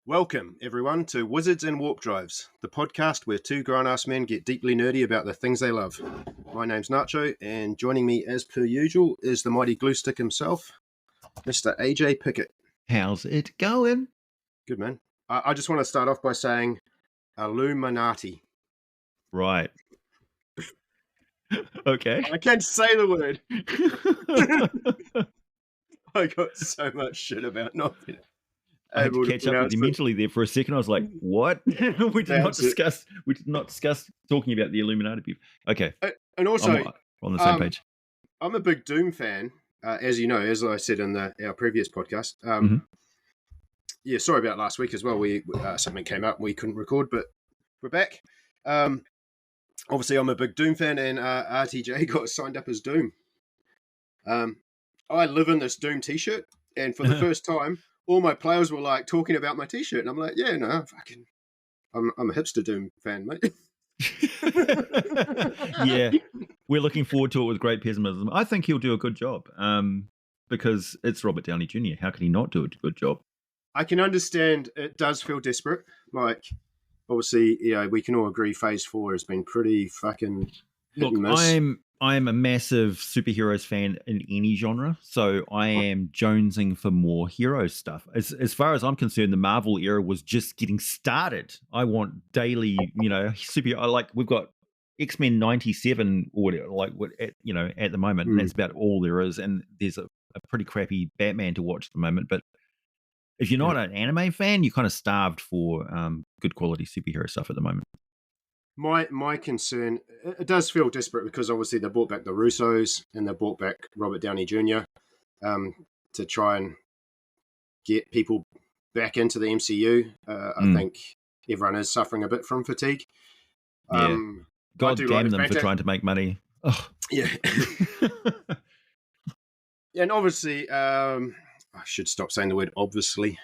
Welcome, everyone, to Wizards and Warp Drives, the podcast where two grown-ass men get deeply nerdy about the things they love. My name's Nacho, and joining me, as per usual, is the mighty glue stick himself, Mr. AJ Pickett. How's it going? Good, man. I just want to start off by saying Illuminati. Right. Okay. I can't say the word. I got so much shit about not being I had to catch up with you mentally there for a second. I was like, "What? we did not discuss talking about the Illuminati people." Okay, and also I'm on the same page. I'm a big Doom fan, as you know, as I said in our previous podcast. Yeah, sorry about last week as well. We something came up and we couldn't record, but we're back. Obviously, I'm a big Doom fan, and RTJ got signed up as Doom. I live in this Doom T-shirt, and for the first time, all my players were like talking about my T-shirt, and I'm like, yeah, no, I'm a hipster Doom fan, mate. Yeah, we're looking forward to it with great pessimism. I think he'll do a good job, because it's Robert Downey Jr. How can he not do a good job? I can understand it does feel desperate. Like, obviously, yeah, we can all agree Phase 4 has been pretty fucking hit and miss. I'm a massive superheroes fan in any genre, so I am jonesing for more hero stuff. As far as I'm concerned, the Marvel era was just getting started. I want daily, superhero. Like, we've got X-Men 97 or at the moment, and that's about all there is. And there's a pretty crappy Batman to watch at the moment. But if you're not an anime fan, you're kind of starved for good quality superhero stuff at the moment. My concern, it does feel desperate because obviously they brought back the Russos and they brought back Robert Downey Jr. To try and get people back into the MCU. I think everyone is suffering a bit from fatigue. Yeah. God damn them for trying to make money. Oh. Yeah. And obviously, I should stop saying the word obviously.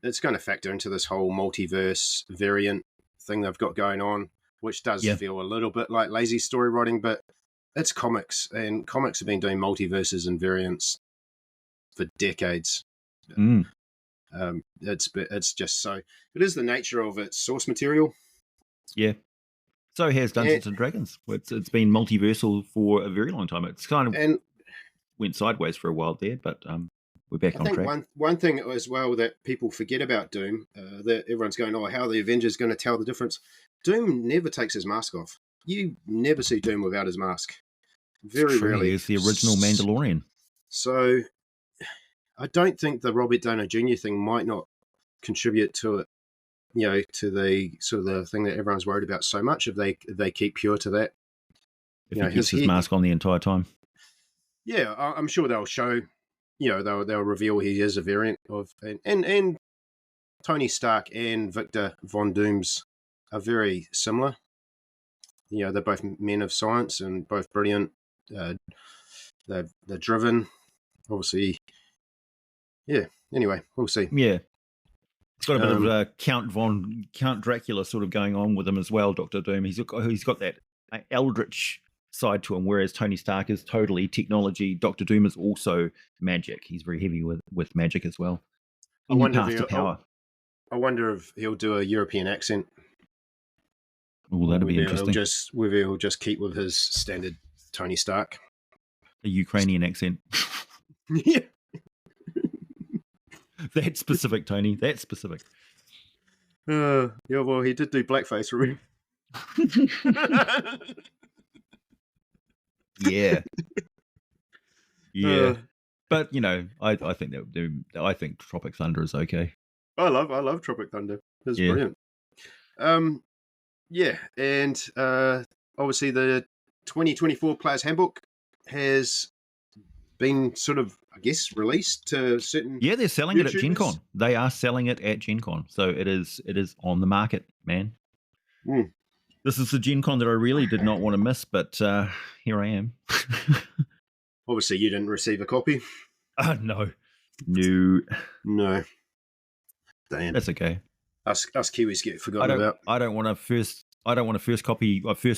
It's going to factor into this whole multiverse variant thing they've got going on, which does feel a little bit like lazy story writing, but it's comics, and comics have been doing multiverses and variants for decades. It's just so it is the nature of its source material. Yeah. So has Dungeons and Dragons. It's been multiversal for a very long time. It's kind of went sideways for a while there, but we're back on track. One thing as well that people forget about Doom, that everyone's going, how are the Avengers going to tell the difference? Doom never takes his mask off. You never see Doom without his mask. Very rarely. He's the original Mandalorian. So I don't think the Robert Downey Jr. thing might not contribute to it, to the sort of the thing that everyone's worried about so much if they keep pure to that. If he keeps his mask on the entire time. Yeah, I'm sure they'll show. They'll reveal he is a variant of, and Tony Stark and Victor Von Dooms are very similar. They're both men of science and both brilliant. They're driven, obviously. Yeah. Anyway, we'll see. Yeah, it's got a bit of Count Dracula sort of going on with him as well. Dr. Doom. He's got that eldritch side to him, whereas Tony Stark is totally technology. Dr. Doom is also magic. He's very heavy with magic as well. I wonder if he'll do a European accent. Oh, that'd be interesting. He'll just keep with his standard Tony Stark. A Ukrainian accent. Yeah. That's specific, Tony. That's specific. Yeah, well, he did do blackface, remember? Yeah. But I think that do. I think Tropic Thunder is okay. I love Tropic Thunder. It's brilliant. Yeah, and obviously the 2024 Players Handbook has been sort of, I guess, released to certain. Yeah, they're selling it at Gen Con. They are selling it at Gen Con, so it is on the market, man. This is the Gen Con that I really did not want to miss, but here I am. Obviously, you didn't receive a copy. No. Damn. That's okay. Us Kiwis get forgotten about. I don't want a first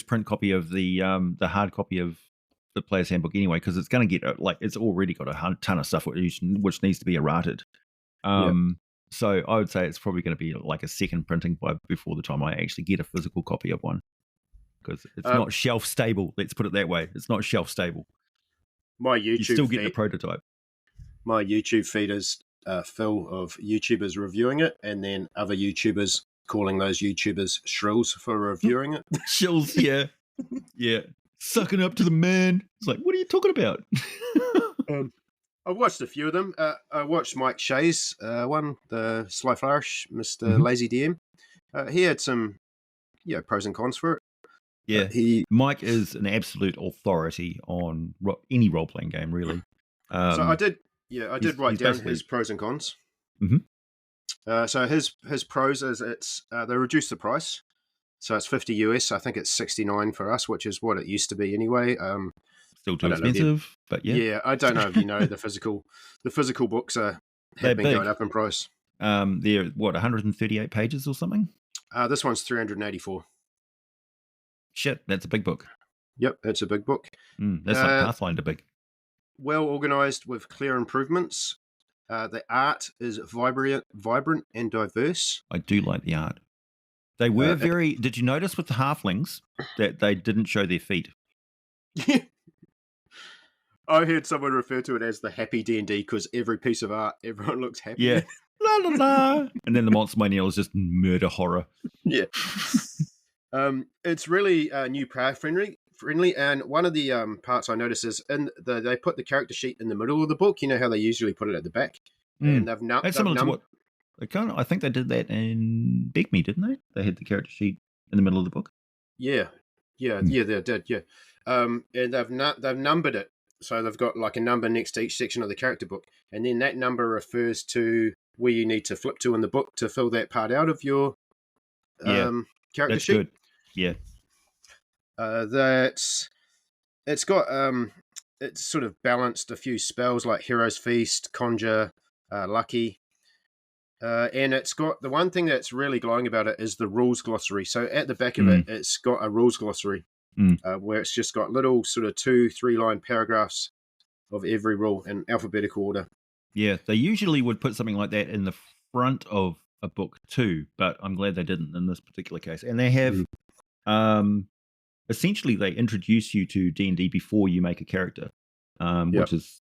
print copy of the hard copy of the player's handbook anyway, because it's going to get it's already got a ton of stuff which needs to be errated. Yeah. So I would say it's probably going to be like a second printing before the time I actually get a physical copy of one, because it's not shelf stable. Let's put it that way. It's not shelf stable. My You still get the prototype. My YouTube feed is full of YouTubers reviewing it, and then other YouTubers calling those YouTubers shrills for reviewing it. Shills, yeah. Yeah. Sucking up to the man. It's like, what are you talking about? I've watched a few of them. I watched Mike Shea's one, the Sly Flourish, Mr. Lazy DM. He had some pros and cons for it. Yeah. Mike is an absolute authority on any role-playing game, really. So I did write down his pros and cons. So his pros is they reduced the price, so it's $50 US. I think it's $69 for us, which is what it used to be anyway. Still too expensive, but yeah. Yeah, I don't know if you know the physical books have been going up in price. They're 138 pages or something. This one's 384. Shit, that's a big book. Yep, it's a big book. That's like Pathfinder big. Well organized with clear improvements. The art is vibrant and diverse. I do like the art. They were very... Did you notice with the halflings that they didn't show their feet? I heard someone refer to it as the happy D&D because every piece of art, everyone looks happy. Yeah. La la la. And then the Monster Manual is just murder horror. Yeah. It's really new player friendly, and one of the parts I noticed is they put the character sheet in the middle of the book. You know how they usually put it at the back, and that's similar to what I think they did that in Big Me, didn't they? They had the character sheet in the middle of the book. Yeah, they did. Yeah, and they've numbered it, so they've got like a number next to each section of the character book, and then that number refers to where you need to flip to in the book to fill that part out of your character sheet. Good. Yeah. It's got it's sort of balanced a few spells like Hero's Feast, Conjure, Lucky, and it's got the one thing that's really glowing about it is the rules glossary. So at the back of it, it's got a rules glossary where it's just got little sort of 2-3 line paragraphs of every rule in alphabetical order. Yeah, they usually would put something like that in the front of a book too, but I'm glad they didn't in this particular case. And they have essentially they introduce you to D&D before you make a character, which is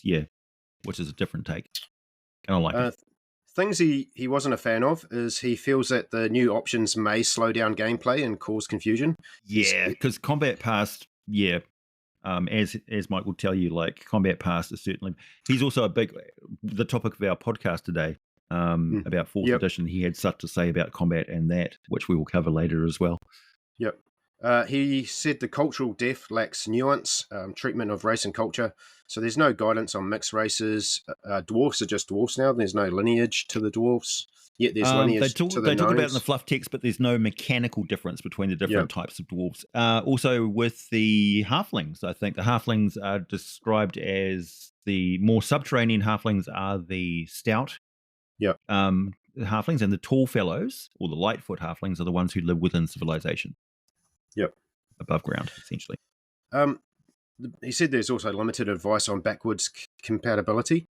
a different take. Kind of like it. Things he wasn't a fan of is he feels that the new options may slow down gameplay and cause confusion. Yeah, because Combat Past, as Mike will tell you, like Combat Past is certainly. He's also the topic of our podcast today about 4th edition. He had stuff to say about combat and that, which we will cover later as well. Yep. He said the cultural depth lacks nuance, treatment of race and culture. So there's no guidance on mixed races. Dwarfs are just dwarfs now. There's no lineage to the dwarfs. Yet there's lineage to the They talk about it in gnomes. the fluff text, but there's no mechanical difference between the different types of dwarves. Also with the halflings, I think the halflings are described as the more subterranean halflings are the stout halflings, and the tall fellows, or the lightfoot halflings, are the ones who live within civilization. Yep. Above ground, essentially. He said there's also limited advice on backwards compatibility,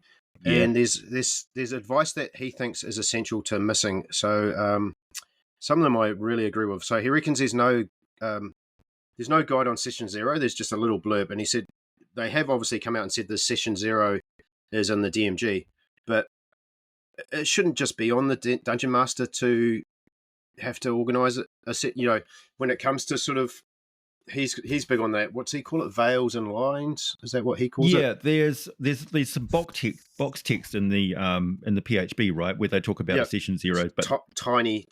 and there's advice that he thinks is essential to missing. So some of them I really agree with. So he reckons there's no guide on session 0. There's just a little blurb, and he said they have obviously come out and said the session 0 is in the DMG, but it shouldn't just be on the Dungeon Master to have to organize it. When it comes to sort of, he's big on that. What's he call it? Veils and lines? Is that what he calls it? Yeah, there's some box text in the PHB, right, where they talk about session 0, but tiny.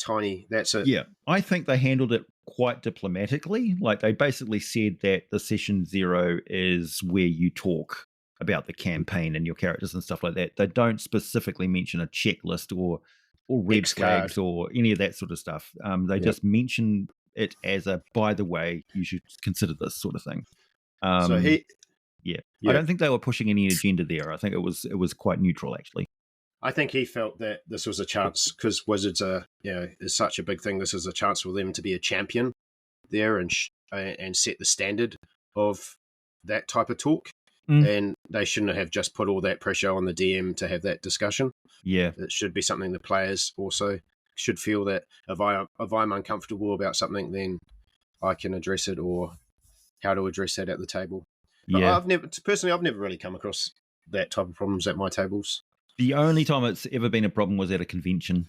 That's it. Yeah, I think they handled it quite diplomatically. Like they basically said that the session 0 is where you talk about the campaign and your characters and stuff like that. They don't specifically mention a checklist or red flags or any of that sort of stuff. They just mention it as a, by the way, you should consider this sort of thing. I don't think they were pushing any agenda there. I think it was quite neutral, actually. I think he felt that this was a chance because Wizards is such a big thing. This is a chance for them to be a champion there and set the standard of that type of talk, and they shouldn't have just put all that pressure on the DM to have that discussion. Yeah. It should be something the players also should feel that if I'm uncomfortable about something, then I can address it, or how to address that at the table. But Yeah. I've never really come across that type of problems at my tables. The only time it's ever been a problem was at a convention,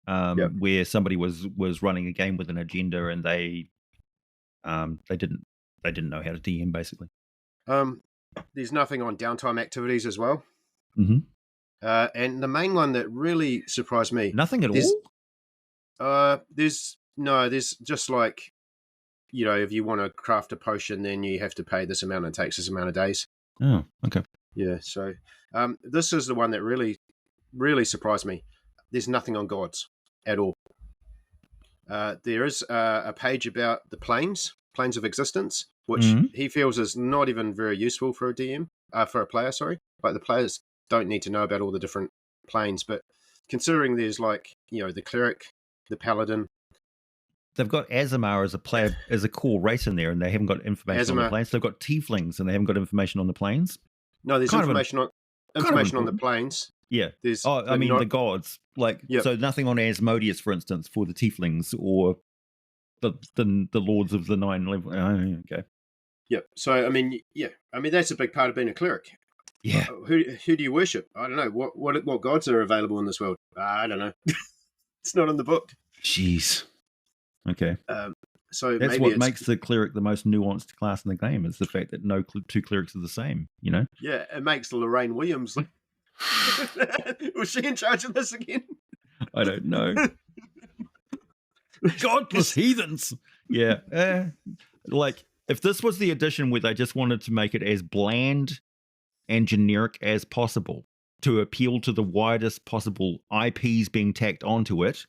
where somebody was running a game with an agenda, and they didn't know how to DM basically. There's nothing on downtime activities as well. Mm-hmm. And the main one that really surprised me. Nothing at all? There's just like, if you want to craft a potion, then you have to pay this amount and it takes this amount of days. Oh, okay. Yeah, so this is the one that really, really surprised me. There's nothing on gods at all. There is a page about the planes of existence, which he feels is not even very useful for a DM, for a player, sorry. Like, the players don't need to know about all the different planes, but considering there's like, the cleric, the paladin. They've got Azamar as a core race in there, and they haven't got information on the planes. They've got tieflings, and they haven't got information on the planes. No, there's information on the planes. Yeah. There's, the gods. Like, so nothing on Asmodeus, for instance, for the tieflings, or the lords of the 9 level. Okay. Yep. So that's a big part of being a cleric. Yeah. Who do you worship? I don't know. What gods are available in this world? I don't know. It's not in the book. Jeez. Okay. So that's what makes the cleric the most nuanced class in the game, is the fact that no two clerics are the same. Yeah, it makes Lorraine Williams. Was she in charge of this again? I don't know. Godless heathens. Yeah. Like, if this was the edition where they just wanted to make it as bland and generic as possible to appeal to the widest possible IPs being tacked onto it,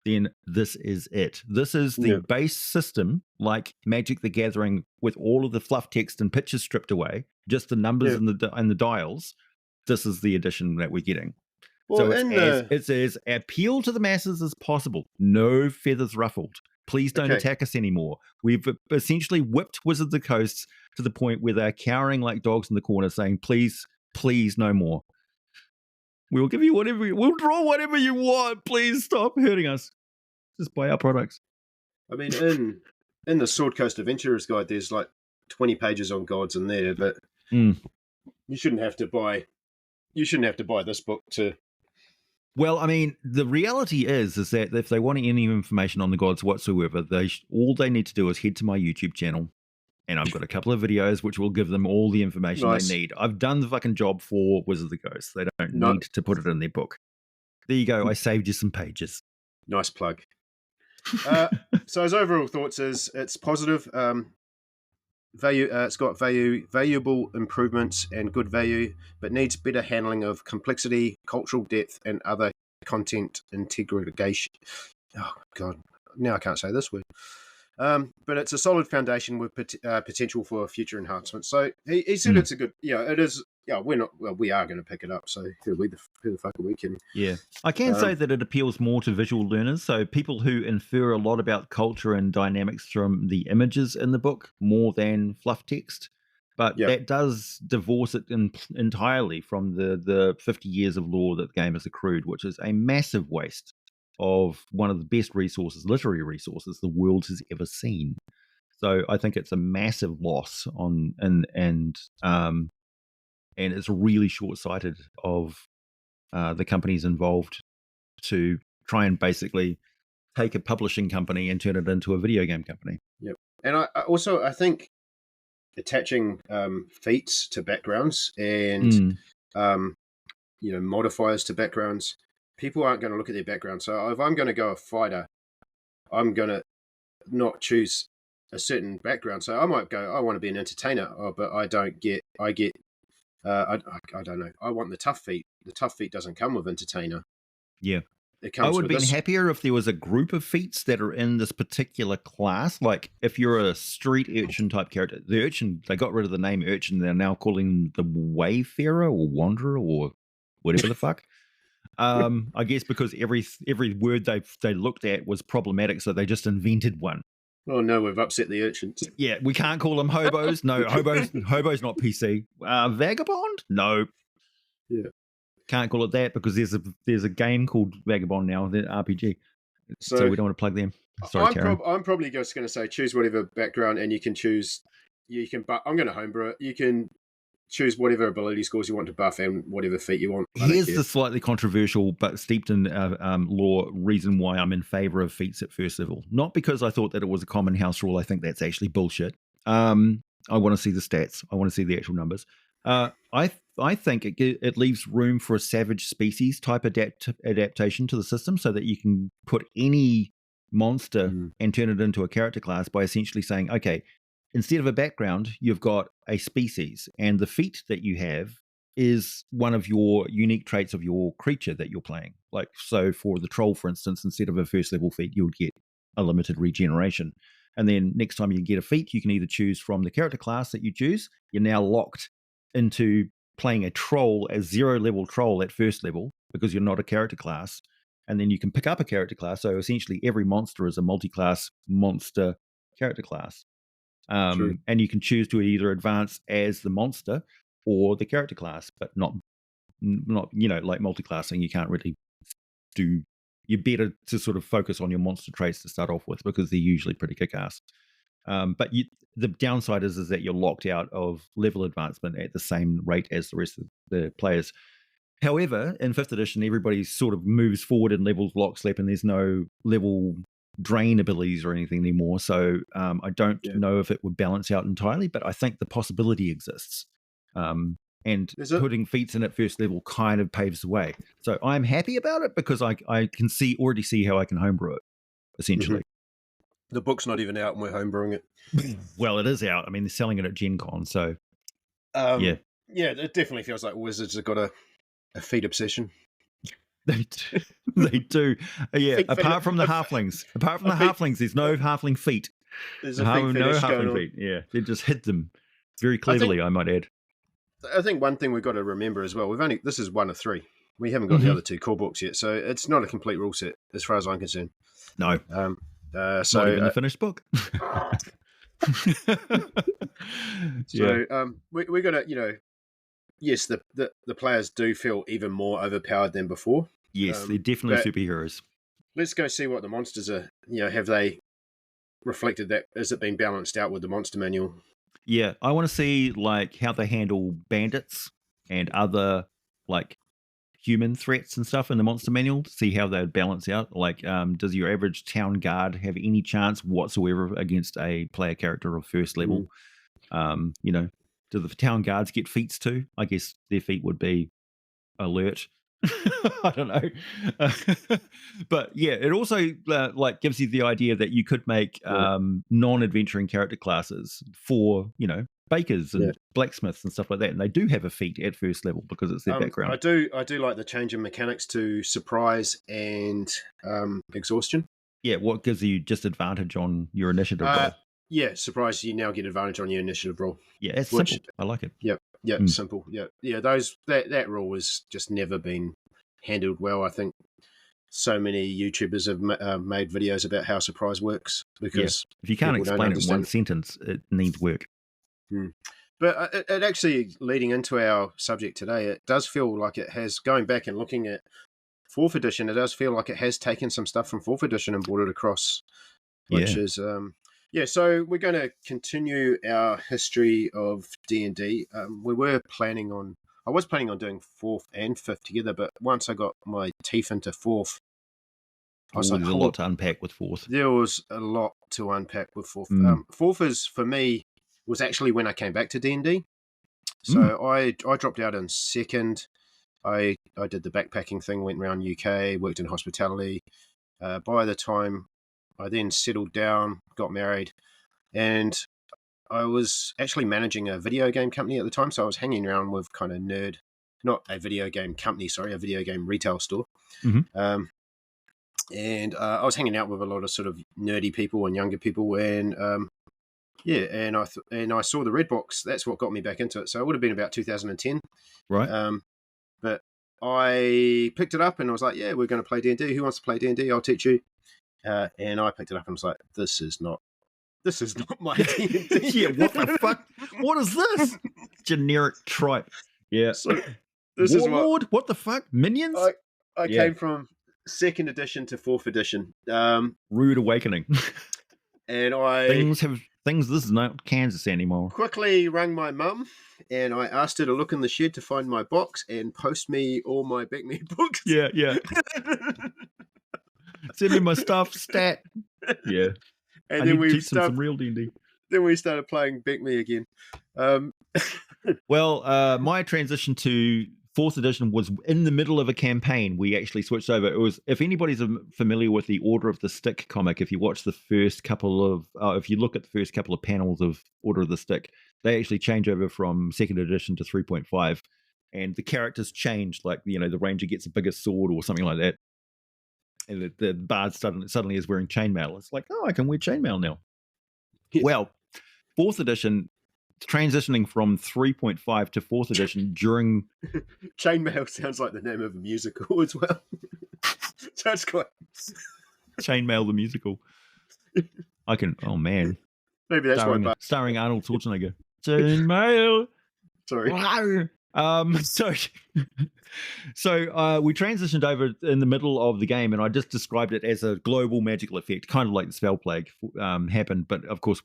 then this is it. This is the base system, like Magic the Gathering, with all of the fluff text and pictures stripped away, just the numbers and the dials. This is the edition that we're getting. Well, so it's as appeal to the masses as possible. No feathers ruffled. Please don't attack us anymore. We've essentially whipped Wizards of the Coast to the point where they're cowering like dogs in the corner, saying, please, please, no more. We'll give you we'll draw whatever you want. Please stop hurting us. Just buy our products. I mean, in the Sword Coast Adventurer's Guide, there's like 20 pages on gods in there, but you shouldn't have to buy this book to. Well, I mean, the reality is that if they want any information on the gods whatsoever, all they need to do is head to my YouTube channel, and I've got a couple of videos which will give them all the information they need. I've done the fucking job for Wizards of the Coast. They don't need to put it in their book. There you go. I saved you some pages. Nice plug. So his overall thoughts is it's positive. It's got valuable improvements and good value, but needs better handling of complexity, cultural depth, and other content integration. Oh God, now I can't say this word. But it's a solid foundation with potential for future enhancements. So he said it's a good. It is. Yeah, we are going to pick it up. So who the fuck are we kidding? Yeah, I can say that it appeals more to visual learners. So people who infer a lot about culture and dynamics from the images in the book more than fluff text. But that does divorce it entirely from the 50 years of lore that the game has accrued, which is a massive waste of one of the best literary resources the world has ever seen. So I think it's a massive loss and it's really short-sighted of the companies involved to try and basically take a publishing company and turn it into a video game company. Yep. And I think attaching feats to backgrounds and modifiers to backgrounds, people aren't going to look at their background. So if I'm going to go a fighter, I'm going to not choose a certain background. So I might go, I want to be an entertainer, but I don't get. I don't know. I want the tough feat. The tough feat doesn't come with entertainer. Yeah. It comes I would with have been happier if there was a group of feats that are in this particular class. Like if you're a street urchin type character, the urchin, they got rid of the name urchin. They're now calling them the wayfarer or wanderer or whatever the fuck. I guess because every word they looked at was problematic, so they just invented one. Oh no, we've upset the urchins. Yeah, we can't call them hobos. No, hobos not PC. Vagabond? No, Yeah. can't call it that because there's a game called Vagabond now, the RPG. So So we don't want to plug them. Sorry, Karen. I'm probably just going to say choose whatever background, and you can choose. You can, but I'm going to homebrew it. You can choose whatever ability scores you want to buff and whatever feat you want. Here's the slightly controversial but steeped in lore reason why I'm in favor of feats at first level. Not because I thought that it was a common house rule. I think that's actually bullshit. I want to see the stats. I want to see the actual numbers. I think it leaves room for a savage species type adaptation to the system so that you can put any monster and turn it into a character class by essentially saying, okay, instead of a background, you've got a species, and the feat that you have is one of your unique traits of your creature that you're playing. Like, so for the troll, for instance, instead of a first level feat, you would get a limited regeneration. And then next time you get a feat, you can either choose from the character class that you choose. You're now locked into playing a troll as 0 level troll at first level because you're not a character class. And then you can pick up a character class. So essentially every monster is a multi-class monster character class. And you can choose to either advance as the monster or the character class, but not like multi-classing. You can't really do. You're better to sort of focus on your monster traits to start off with because they're usually pretty kick-ass. But the downside is that you're locked out of level advancement at the same rate as the rest of the players. However, in 5th edition, everybody sort of moves forward in levels lockstep, and there's no level drain abilities or anything anymore. So I don't know if it would balance out entirely, but I think the possibility exists. And putting feats in at first level kind of paves the way. So I'm happy about it because I can already see how I can homebrew it, essentially. The book's not even out and we're homebrewing it. Well, it is out. I mean, they're selling it at Gen Con, so yeah, it definitely feels like Wizards have got a feat obsession. They do. Yeah, apart from the halflings. Apart from the halflings, there's no halfling feat. There's no halfling feat. Yeah, they just hit them very cleverly, I might add. I think one thing we've got to remember as well, this is 1 of 3. We haven't got the other 2 core books yet, so it's not a complete rule set as far as I'm concerned. No. So not even the finished book. We got to, yes, the players do feel even more overpowered than before. Yes, they're definitely superheroes. Let's go see what the monsters are. Have they reflected that? Has it been balanced out with the monster manual? Yeah, I want to see like how they handle bandits and other like human threats and stuff in the monster manual to see how they balance out. Like, does your average town guard have any chance whatsoever against a player character of first level? Do the town guards get feats too? I guess their feat would be alert. I don't know. But yeah, it also like gives you the idea that you could make non-adventuring character classes for, bakers and blacksmiths and stuff like that. And they do have a feat at first level because it's their background. I do like the change in mechanics to surprise and exhaustion. Yeah, what gives you just advantage on your initiative roll? Yeah, surprise, you now get advantage on your initiative roll. Yeah, it's simple. I like it. Yep, simple. Yeah. That rule has just never been handled well. I think so many YouTubers have made videos about how surprise works because if you can't explain it in one sentence, it needs work. But it actually, leading into our subject today, it does feel like it has, going back and looking at 4th edition, it does feel like it has taken some stuff from 4th edition and brought it across, which is so we're going to continue our history of D&D. I was planning on doing 4th and 5th together, but once I got my teeth into 4th, I was there's a lot to unpack with 4th. There was a lot to unpack with 4th. 4th is, for me, was actually when I came back to D&D. So I dropped out in 2nd. I did the backpacking thing, went around UK, worked in hospitality. By the time I then settled down, got married, and I was actually managing a video game company at the time. So I was hanging around with kind of not a video game company, sorry, a video game retail store. And I was hanging out with a lot of sort of nerdy people and younger people, and and I saw the Red Box. That's what got me back into it. So it would have been about 2010, right? But I picked it up and I was like, "Yeah, we're going to play D&D. Who wants to play D&D? I'll teach you." And I picked it up and was like, "This is not this is not my D&D. Yeah, what the fuck? What is this? Generic tripe. Yeah. So this is Warlord? What the fuck? Minions? I Yeah. came from 2nd edition to 4th edition. Rude awakening. And I things. This is not Kansas anymore. quickly rang my mum, and I asked her to look in the shed to find my box and post me all my Back Me books. Yeah. Send me my stuff, stat. Yeah. And I then need we to teach them some real D&D. Then we started playing Back Me again. Well, my transition to 4th edition was in the middle of a campaign. We actually switched over. It was, if anybody's familiar with the Order of the Stick comic, if you watch the first couple of, if you look at the first couple of panels of Order of the Stick, they actually change over from 2nd edition to 3.5, and the characters change. Like, you know, the ranger gets a bigger sword or something like that, and the bard suddenly is wearing chainmail. It's like, oh, I can wear chainmail now. Yeah. Well, 4th edition, transitioning from 3.5 to 4th edition during Chainmail sounds like the name of a musical as well. So it's quite Chainmail the musical. Oh man, maybe that's why. Starring Arnold Schwarzenegger. Chainmail. Sorry. So we transitioned over in the middle of the game, and I just described it as a global magical effect, kind of like the spell plague happened. But of course,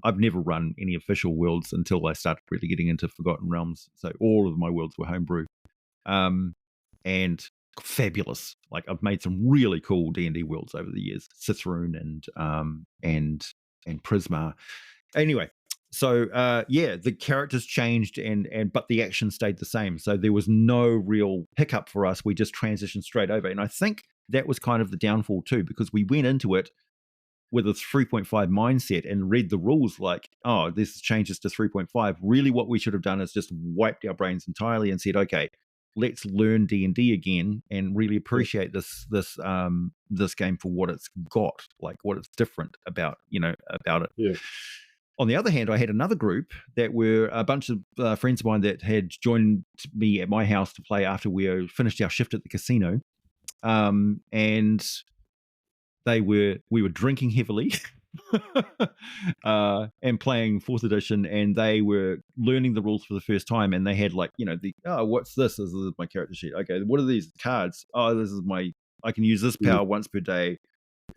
I've never run any official worlds until I started really getting into Forgotten Realms. So all of my worlds were homebrew, and fabulous. Like, I've made some really cool D&D worlds over the years, Citheroon and Prisma. Anyway. So the characters changed but the action stayed the same. So there was no real hiccup for us. We just transitioned straight over. And I think that was kind of the downfall too, because we went into it with a 3.5 mindset and read the rules like, oh, this changes to 3.5. Really what we should have done is just wiped our brains entirely and said, okay, let's learn D&D again and really appreciate this game for what it's got, like what it's different about it. Yeah. On the other hand, I had another group that were a bunch of friends of mine that had joined me at my house to play after we finished our shift at the casino. And we were drinking heavily and playing 4th edition, and they were learning the rules for the first time. And they had what's this? This is my character sheet. Okay, what are these cards? Oh, I can use this power once per day.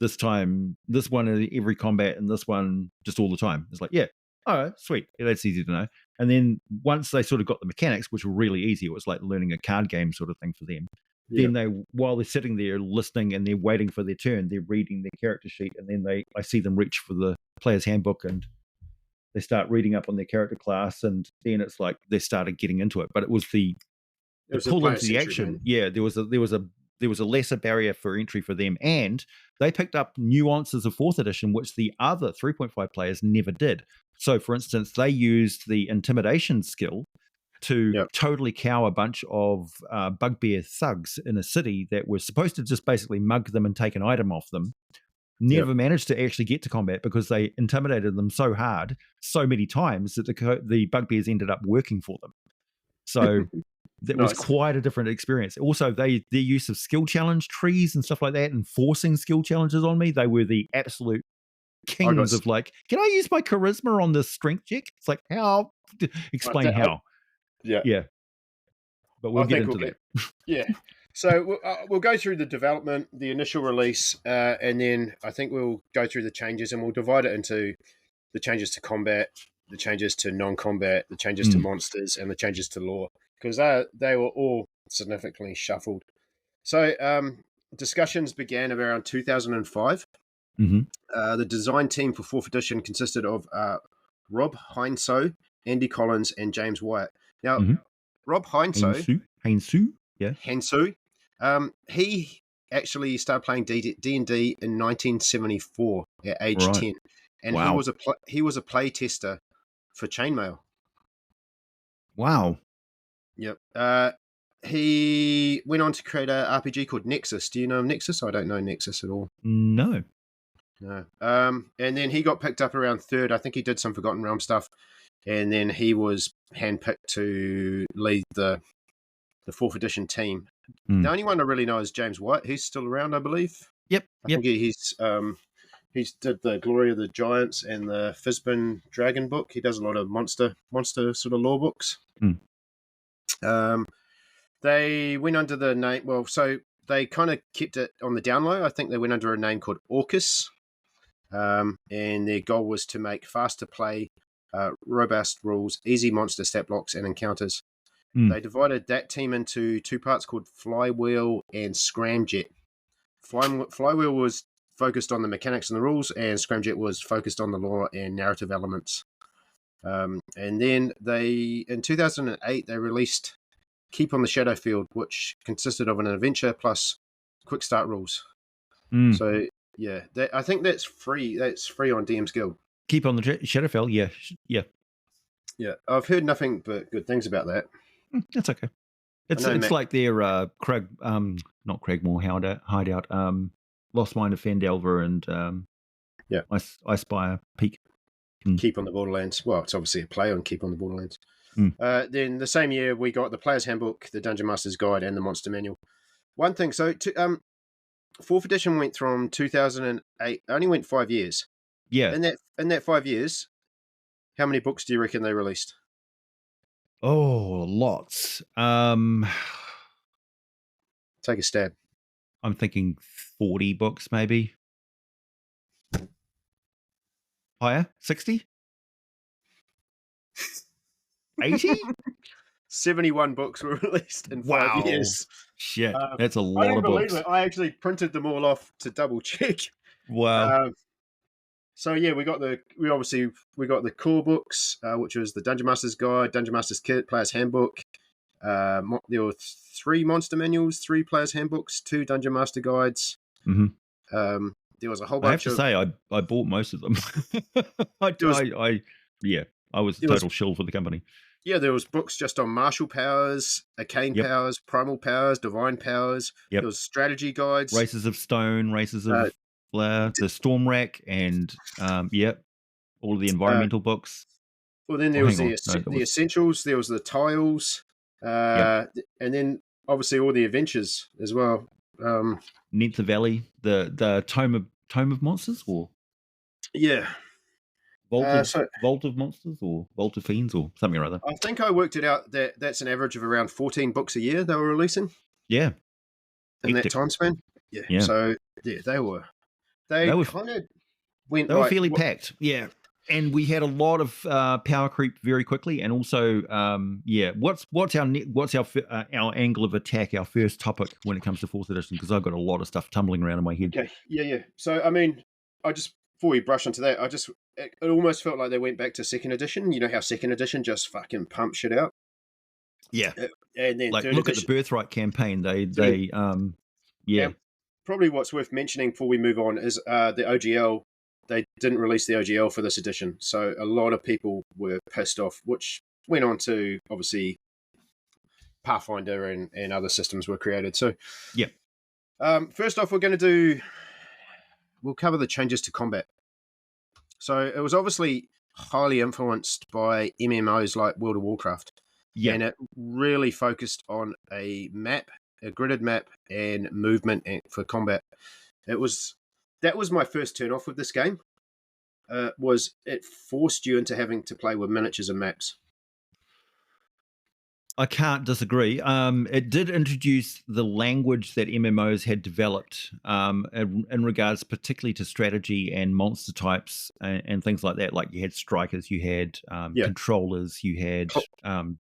This time, this one in every combat, and this one just all the time. It's like, yeah, all right, sweet. Yeah, that's easy to know. And then once they sort of got the mechanics, which were really easy, it was like learning a card game sort of thing for them. Yeah. Then while they're sitting there listening and they're waiting for their turn, they're reading their character sheet, and then I see them reach for the player's handbook and they start reading up on their character class, and then it's like they started getting into it. But it was the pull into the action. Yeah, there was a lesser barrier for entry for them, and they picked up nuances of 4th edition, which the other 3.5 players never did. So, for instance, they used the intimidation skill to totally cow a bunch of bugbear thugs in a city that were supposed to just basically mug them and take an item off them. Never managed to actually get to combat because they intimidated them so hard, so many times, that the bugbears ended up working for them. So that was quite a different experience. Also, their use of skill challenge trees and stuff like that, and forcing skill challenges on me, they were the absolute kings of like, can I use my charisma on this strength check? It's like, how? Explain how. Yeah. But we'll get into that. Yeah. So we'll go through the development, the initial release, and then I think we'll go through the changes, and we'll divide it into the changes to combat, the changes to non-combat, the changes to monsters, and the changes to lore, because they were all significantly shuffled. So discussions began around 2005. The design team for 4th edition consisted of Rob Heinsoe, Andy Collins, and James Wyatt. Now, Rob Heinsoe, he actually started playing D&D in 1974 at age 10, and he was a play tester for Chainmail. Wow. Yep. He went on to create an RPG called Nexus. Do you know Nexus? I don't know Nexus at all. No. And then he got picked up around 3rd. I think he did some Forgotten Realm stuff, and then he was handpicked to lead the 4th edition team. The only one I really know is James White. He's still around, I believe. Yep. I think he's He did the Glory of the Giants and the Fizbin Dragon book. He does a lot of monster sort of lore books. Mm. They went under the name. Well, so they kind of kept it on the down low. I think they went under a name called Orcus, and their goal was to make faster play, robust rules, easy monster stat blocks, and encounters. They divided that team into two parts called Flywheel and Scramjet. Flywheel was focused on the mechanics and the rules, and Scramjet was focused on the lore and narrative elements. And then in 2008, they released Keep on the Shadowfield, which consisted of an adventure plus quick start rules. So yeah, I think that's free. That's free on DM's Guild. Keep on the Shadowfield, yeah. I've heard nothing but good things about that. That's okay. It's like their not Cragmore hideout, Lost Mine of Fandelver and Icespire Peak. Keep on the Borderlands. Well, it's obviously a play on Keep on the Borderlands. Then the same year we got the Player's Handbook, the Dungeon Master's Guide, and the Monster Manual. One thing, so 4th edition went from 2008. Only went 5 years. Yeah. In that 5 years, how many books do you reckon they released? Oh, lots. Take a stab. I'm thinking 40 books, maybe. Higher? 60? 80? 71 books were released in 5 years. Shit, that's a lot of books. I actually printed them all off to double check. Wow. So yeah, we got the core books, which was the Dungeon Master's Guide, Dungeon Master's Kit, Player's Handbook. There were 3 monster manuals, 3 Player's Handbooks, 2 Dungeon Master Guides. Mm-hmm. There was a whole bunch. I have to say, I bought most of them. I was a total shill for the company. Yeah, there was books just on martial powers, arcane powers, primal powers, divine powers. There was strategy guides, Races of Stone, Races of Flare, the Storm Rack, and all of the environmental books. Well, then there was the essentials. There was the tiles, and then obviously all the adventures as well. Nether Valley, the Tome of Monsters, or Vault of Monsters, or Vault of Fiends, or something or other. I think I worked it out that that's an average of around 14 books a year they were releasing. Yeah, in that time span. Yeah. So yeah, they were kind of went. They were fairly packed. Yeah. And we had a lot of power creep very quickly, and also, what's our angle of attack? Our first topic when it comes to 4th edition, because I've got a lot of stuff tumbling around in my head. Okay, yeah. So I mean, before we brush onto that, it almost felt like they went back to 2nd edition. You know how 2nd edition just fucking pumped shit out. Yeah, and then like look at the Birthright campaign. They probably what's worth mentioning before we move on is the OGL. They didn't release the OGL for this edition, so a lot of people were pissed off, which went on to, obviously, Pathfinder and other systems were created. So, first off, we'll cover the changes to combat. So it was obviously highly influenced by MMOs like World of Warcraft, and it really focused on a gridded map, and movement for combat. That was my first turn off with this game. Was it forced you into having to play with miniatures and maps? I can't disagree. It did introduce the language that MMOs had developed in regards particularly to strategy and monster types and things like that. Like you had strikers, you had controllers, you had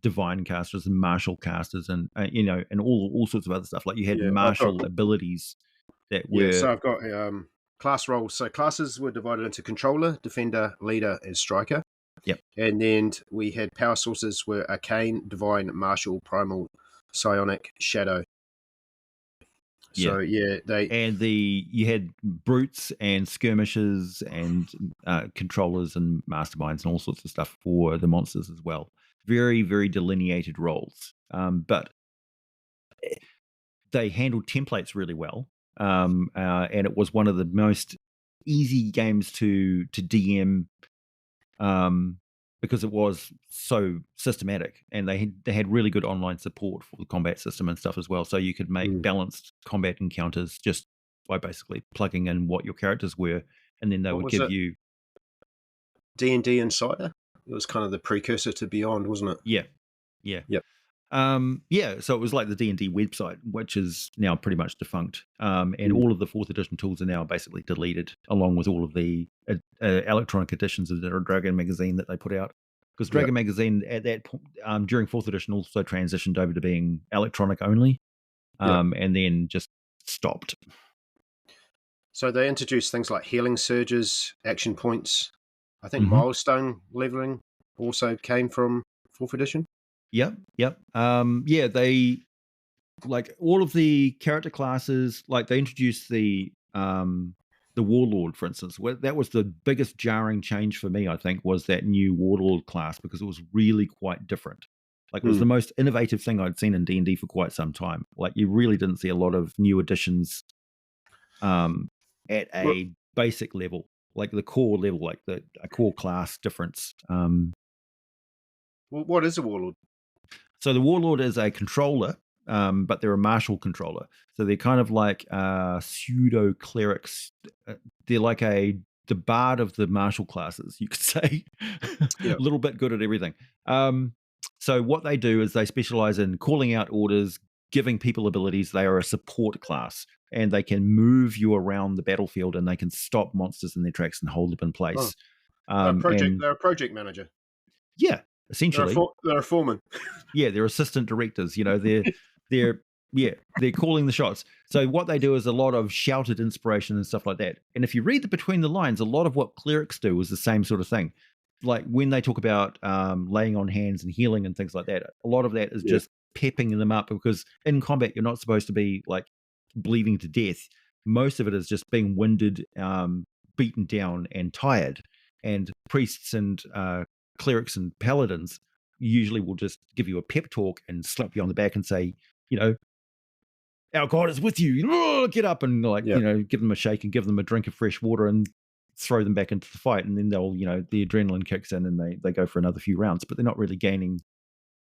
divine casters and martial casters, and and all sorts of other stuff. Like you had martial abilities that were. Yeah, so I've got class roles. So classes were divided into controller, defender, leader, and striker. Yep. And then we had power sources were arcane, divine, martial, primal, psionic, shadow. So you had brutes and skirmishers and controllers and masterminds and all sorts of stuff for the monsters as well. Very, very delineated roles. But they handled templates really well. And it was one of the most easy games to DM because it was so systematic, and they had really good online support for the combat system and stuff as well. So you could make balanced combat encounters just by basically plugging in what your characters were and then they What would was give it? you D&D Insider? It was kind of the precursor to Beyond, wasn't it? yeah, yeah. Yep. Yeah, so it was like the D&D website, which is now pretty much defunct. And Mm. all of the 4th edition tools are now basically deleted, along with all of the electronic editions of the Dragon magazine that they put out. Because Yep. Dragon magazine at that point, during 4th edition, also transitioned over to being electronic only, Yep. and then just stopped. So they introduced things like healing surges, action points. I think Mhm. milestone leveling also came from 4th edition. Yep. Yeah, they like all of the character classes. Like they introduced the warlord, for instance. That was the biggest jarring change for me. I think was that new warlord class because it was really quite different. Like it was the most innovative thing I'd seen in D&D for quite some time. Like you really didn't see a lot of new additions at a basic level, like the core level, like a core class difference. Well, what is a warlord? So the warlord is a controller, but they're a martial controller. So they're kind of like pseudo clerics. They're like the bard of the martial classes, you could say. Yeah. A little bit good at everything. So what they do is they specialize in calling out orders, giving people abilities. They are a support class, and they can move you around the battlefield, and they can stop monsters in their tracks and hold them in place. Oh. And They're a project manager. yeah, essentially. They're a foreman. Yeah, they're assistant directors. You know, they're calling the shots. So what they do is a lot of shouted inspiration and stuff like that. And if you read between the lines, a lot of what clerics do is the same sort of thing. Like when they talk about laying on hands and healing and things like that, a lot of that is just pepping them up because in combat you're not supposed to be like bleeding to death. Most of it is just being winded, beaten down, and tired. And priests and clerics and paladins usually will just give you a pep talk and slap you on the back and say, you know, our God is with you. Get up and give them a shake and give them a drink of fresh water and throw them back into the fight. And then they'll, the adrenaline kicks in and they go for another few rounds, but they're not really gaining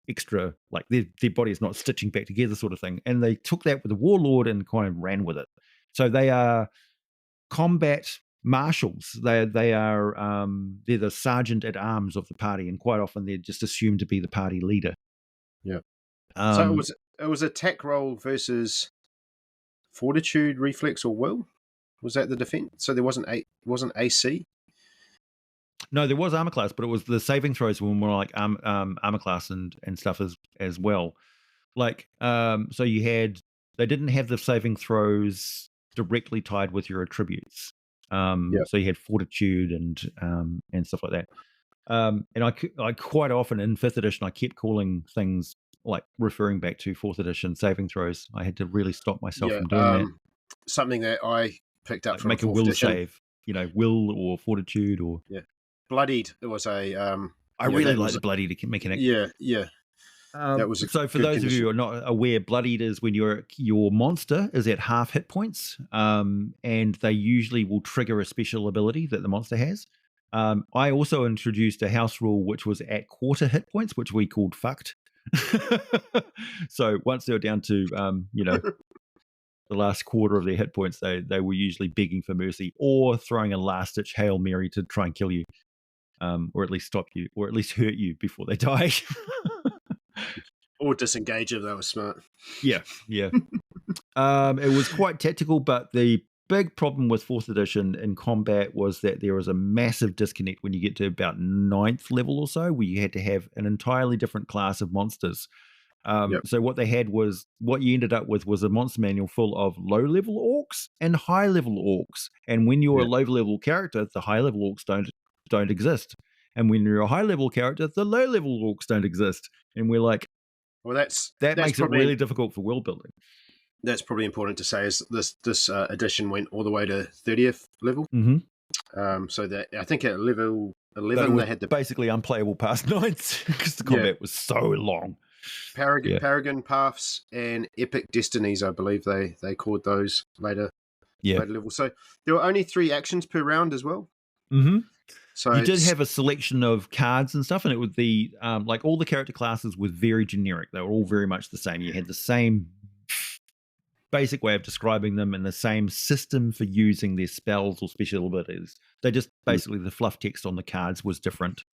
extra, like their body is not stitching back together sort of thing. And they took that with the warlord and kind of ran with it. So they are combat marshals. They're the sergeant at arms of the party, and quite often they're just assumed to be the party leader. Yeah. So it was attack roll versus fortitude, reflex, or will. Was that the defense? So there wasn't AC. No, there was armor class, but it was the saving throws were more like armor class and stuff as well. Like so they didn't have the saving throws directly tied with your attributes. So you had fortitude and stuff like that. And I quite often in 5th edition I kept calling things like referring back to 4th edition saving throws. I had to really stop myself from doing that. Something that I picked up like from make a 4th will edition. save, will or fortitude or bloodied. It was a. I really like the bloodied mechanic. Yeah. That was so for those of you who are not aware, bloodied is when your monster is at half hit points, and they usually will trigger a special ability that the monster has. I also introduced a house rule which was at quarter hit points, which we called fucked. So once they were down to the last quarter of their hit points, they were usually begging for mercy or throwing a last ditch Hail Mary to try and kill you, or at least stop you, or at least hurt you before they die. Or disengage if they were smart. Yeah. It was quite tactical, but the big problem with 4th edition in combat was that there was a massive disconnect when you get to about 9th level or so, where you had to have an entirely different class of monsters. So what they had was, what you ended up with was a monster manual full of low-level orcs and high-level orcs. And when you're a low-level character, the high-level orcs don't exist. And when you're a high-level character, the low-level orcs don't exist. And we're like, well, that makes it really difficult for world building. That's probably important to say. Is this edition went all the way to 30th level? Mm-hmm. So that I think at level 11 they had basically unplayable past 9s because the combat was so long. Paragon paths and epic destinies, I believe they called those later levels. So there were only 3 actions per round as well. Mm-hmm. So you did have a selection of cards and stuff, and it would be like all the character classes were very generic. They were all very much the same. You had the same basic way of describing them and the same system for using their spells or special abilities. They just Mm. basically the fluff text on the cards was different.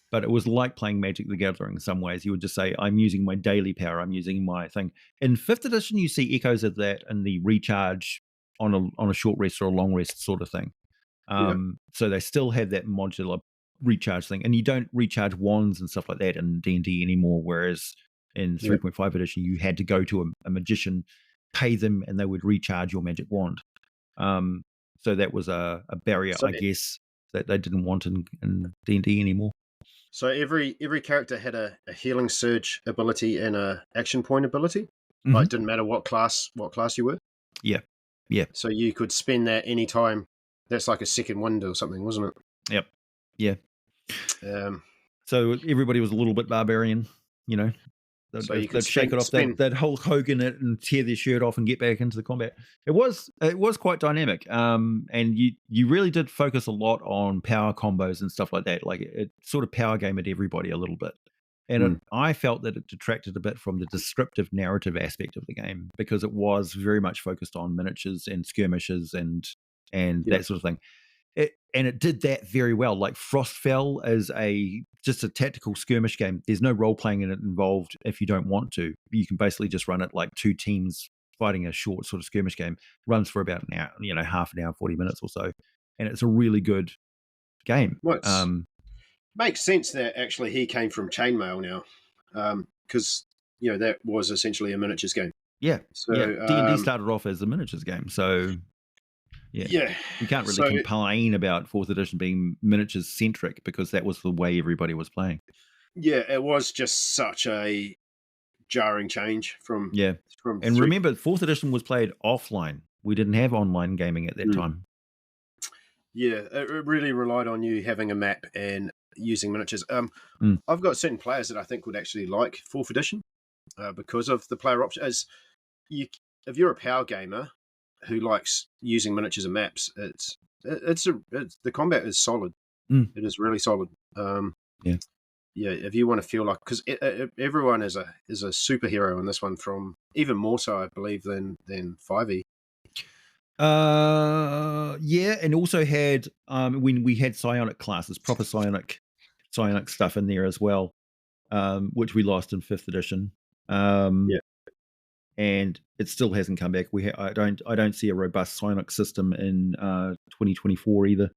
But it was like playing Magic the Gathering in some ways. You would just say, I'm using my daily power, I'm using my thing. In 5th edition, you see echoes of that in the recharge on a short rest or a long rest sort of thing. Yeah. So they still have that modular recharge thing. And you don't recharge wands and stuff like that in D&D anymore, whereas in Yeah. 3.5 edition, you had to go to a magician, pay them, and they would recharge your magic wand. So that was a barrier, So I guess, that they didn't want in D&D anymore. So every character had a healing surge ability and a action point ability. Mhm. Like, didn't matter what class you were. Yeah. Yeah. So you could spend that anytime. That's like a second wind or something, wasn't it? Yep. Yeah. Um, So everybody was a little bit barbarian, you know. so you could They'd shake it off. spend. They'd Hulk Hogan it and tear their shirt off and get back into the combat. It was quite dynamic. And you really did focus a lot on power combos and stuff like that. Like it sort of power gamed everybody a little bit. And I felt that it detracted a bit from the descriptive narrative aspect of the game because it was very much focused on miniatures and skirmishes and Yeah. that sort of thing. It did that very well. Like Frostfell is just a tactical skirmish game. There's no role playing in it involved if you don't want to. You can basically just run it like two teams fighting a short sort of skirmish game. Runs for about an hour, half an hour, 40 minutes or so, and it's a really good game. Well, makes sense that actually he came from chainmail now, because that was essentially a miniatures game. Yeah, So D&D started off as a miniatures game, so. Yeah. You can't really complain about 4th edition being miniatures centric because that was the way everybody was playing. Yeah, it was just such a jarring change from. And remember, 4th edition was played offline. We didn't have online gaming at that time. Yeah, it really relied on you having a map and using miniatures. I've got certain players that I think would actually like 4th edition because of the player option. If you're a power gamer who likes using miniatures and maps, the combat is solid. It is really solid. If you want to feel like, because everyone is a superhero in this one, from even more so, I believe, than 5e. And also had when we had psionic classes, proper psionic stuff in there as well, which we lost in 5th edition. And it still hasn't come back. I don't see a robust psionic system in 2024 either.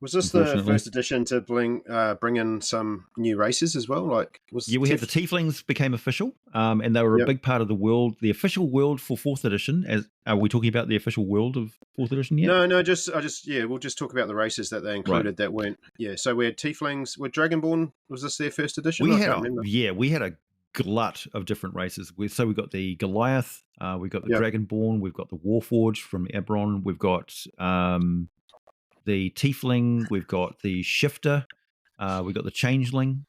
Was this the first edition to bring in some new races as well? We had the Tieflings became official, and they were a big part of the world, the official world for 4th edition. Are we talking about the official world of 4th edition yet? No, we'll just talk about the races that they included that weren't. Yeah, so we had Tieflings. With Dragonborn, was this their first edition? We had a glut of different races. We got the Goliath, we've got the Dragonborn, we've got the Warforged from Eberron, we've got the Tiefling, we've got the Shifter, we've got the Changeling.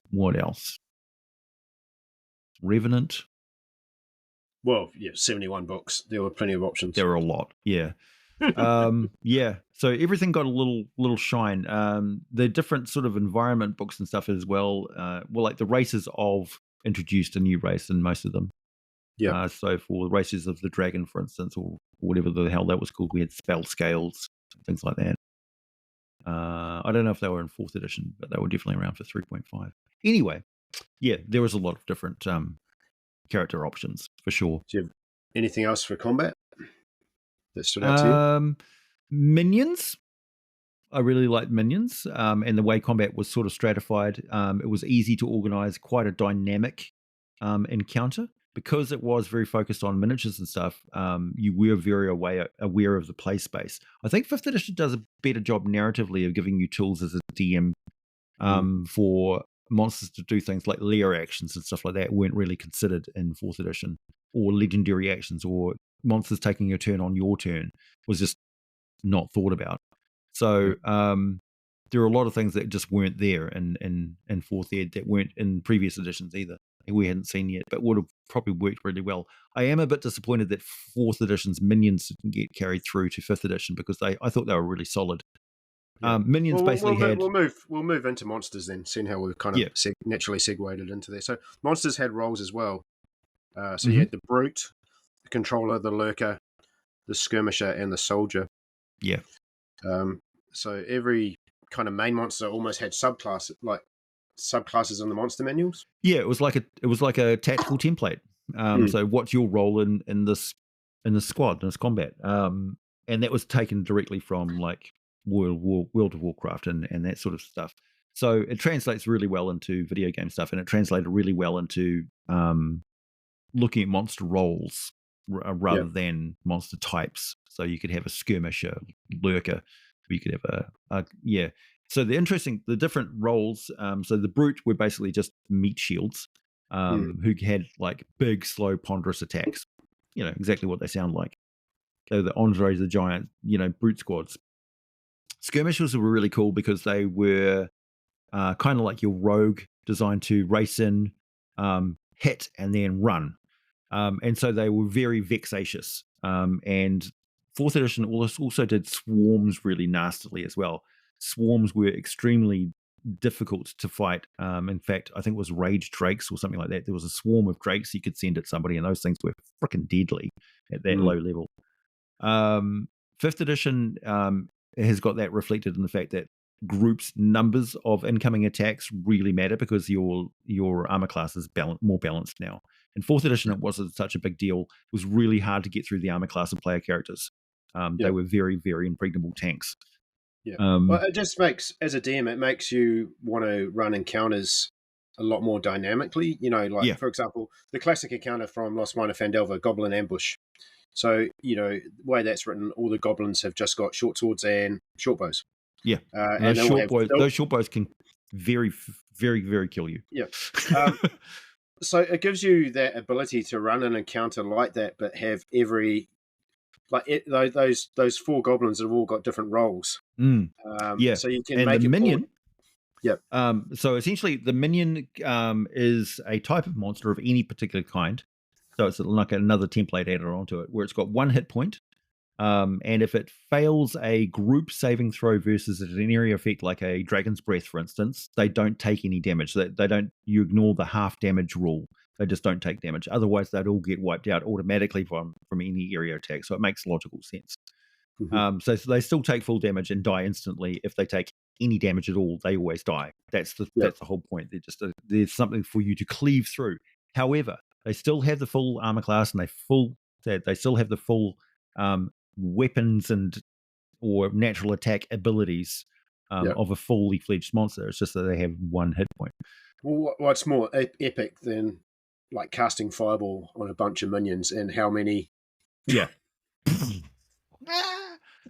What else? Revenant. Well, 71 books. There were plenty of options. There were a lot, yeah. So everything got a little shine. The different sort of environment books and stuff as well. Like the races of introduced a new race in most of them. Yeah. So for the races of the dragon, for instance, or whatever the hell that was called, we had spell scales, things like that. I don't know if they were in 4th edition, but they were definitely around for 3.5. Anyway, there was a lot of different character options for sure. Do you have anything else for combat that stood out to you? Minions. I really liked minions, and the way combat was sort of stratified. It was easy to organize quite a dynamic encounter. Because it was very focused on miniatures and stuff, you were very aware of the play space. I think 5th edition does a better job narratively of giving you tools as a DM for monsters to do things like lair actions and stuff like that weren't really considered in 4th edition, or legendary actions, or monsters taking a turn on your turn was just not thought about. So there are a lot of things that just weren't there in 4th ed that weren't in previous editions either. We hadn't seen yet, but would have probably worked really well. I am a bit disappointed that 4th edition's minions didn't get carried through to 5th edition because I thought they were really solid. Yeah. Minions Well, basically had we'll move into monsters then, seeing how we've kind of yeah. naturally segued into there. So monsters had roles as well. So you Hmm. had the brute, the controller, the lurker, the skirmisher, and the soldier. Yeah. Um, so every kind of main monster almost had subclasses, like subclasses in the monster manuals. Yeah, it was like a tactical template. Mm. So what's your role in this squad, in this combat? And that was taken directly from like World of Warcraft and that sort of stuff. So it translates really well into video game stuff, and it translated really well into looking at monster roles Yeah. rather than monster types. So you could have a skirmisher, lurker, you could have a yeah. So the different roles. So the brute were basically just meat shields, Mm. who had like big, slow, ponderous attacks. You know exactly what they sound like. They're the Andre the Giant, brute squads. Skirmishers were really cool because they were kind of like your rogue, designed to race in, hit, and then run. And so they were very vexatious. And fourth edition also did swarms really nastily as well. Swarms were extremely difficult to fight. In fact, I think it was rage drakes or something like that. There was a swarm of drakes you could send at somebody, and those things were freaking deadly at that Mm. low level. Fifth edition has got that reflected in the fact that groups numbers of incoming attacks really matter because your armor class is more balanced now. In fourth edition, it wasn't such a big deal. It was really hard to get through the armor class of player characters. They Yeah. were very, very impregnable tanks. Yeah. Well, Um, it just makes, as a DM, it makes you want to run encounters a lot more dynamically. Like, yeah, for example, the classic encounter from Lost Mine of Fandelver, Goblin Ambush. So, the way that's written, all the goblins have just got short swords and short bows. yeah. And And they'll have, those short bows can very, very, very kill you. yeah. Um, so it gives you that ability to run an encounter like that, but have every, those four goblins have all got different roles. Yeah, So you can and the make it more. minion. Yep. So essentially, the minion is a type of monster of any particular kind. So it's like another template added onto it, where it's got one hit point, and if it fails a group saving throw versus an area effect like a Dragon's Breath, for instance, they don't take any damage. They don't. You ignore the half damage rule. They just don't take damage. Otherwise, they'd all get wiped out automatically from any area attack. So it makes logical sense. Mhm. So they still take full damage and die instantly. If they take any damage at all, they always die. That's Yep. the whole point. There's something for you to cleave through. However, they still have the full armor class, and they still have the full weapons and or natural attack abilities Yep. of a fully fledged monster. It's just that they have one hit point. Well, what's more epic than like casting fireball on a bunch of minions and how many? Yeah.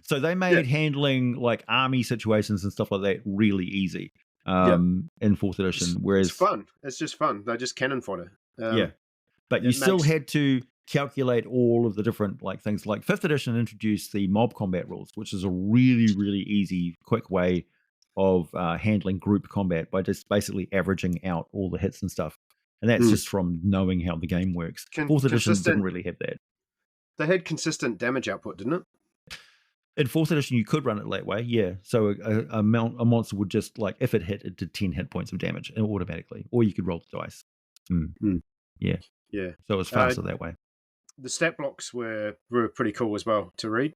So they Yeah. made handling like army situations and stuff like that really easy Yeah. in fourth edition. It's Whereas fun. It's just fun. They're just cannon fodder. yeah, but you It still makes. had to calculate all of the different like things. Like fifth edition introduced the mob combat rules, which is a really, really easy, quick way of handling group combat by just basically averaging out all the hits and stuff. And that's Mm. just from knowing how the game works. Fourth edition didn't Consistent. really have that. They had consistent damage output, didn't it? In fourth edition, you could run it that way, yeah. So a monster would just like if it hit, it did 10 hit points of damage automatically, or you could roll the dice. Yeah, Yeah. so it was faster that way. The stat blocks were pretty cool as well to read.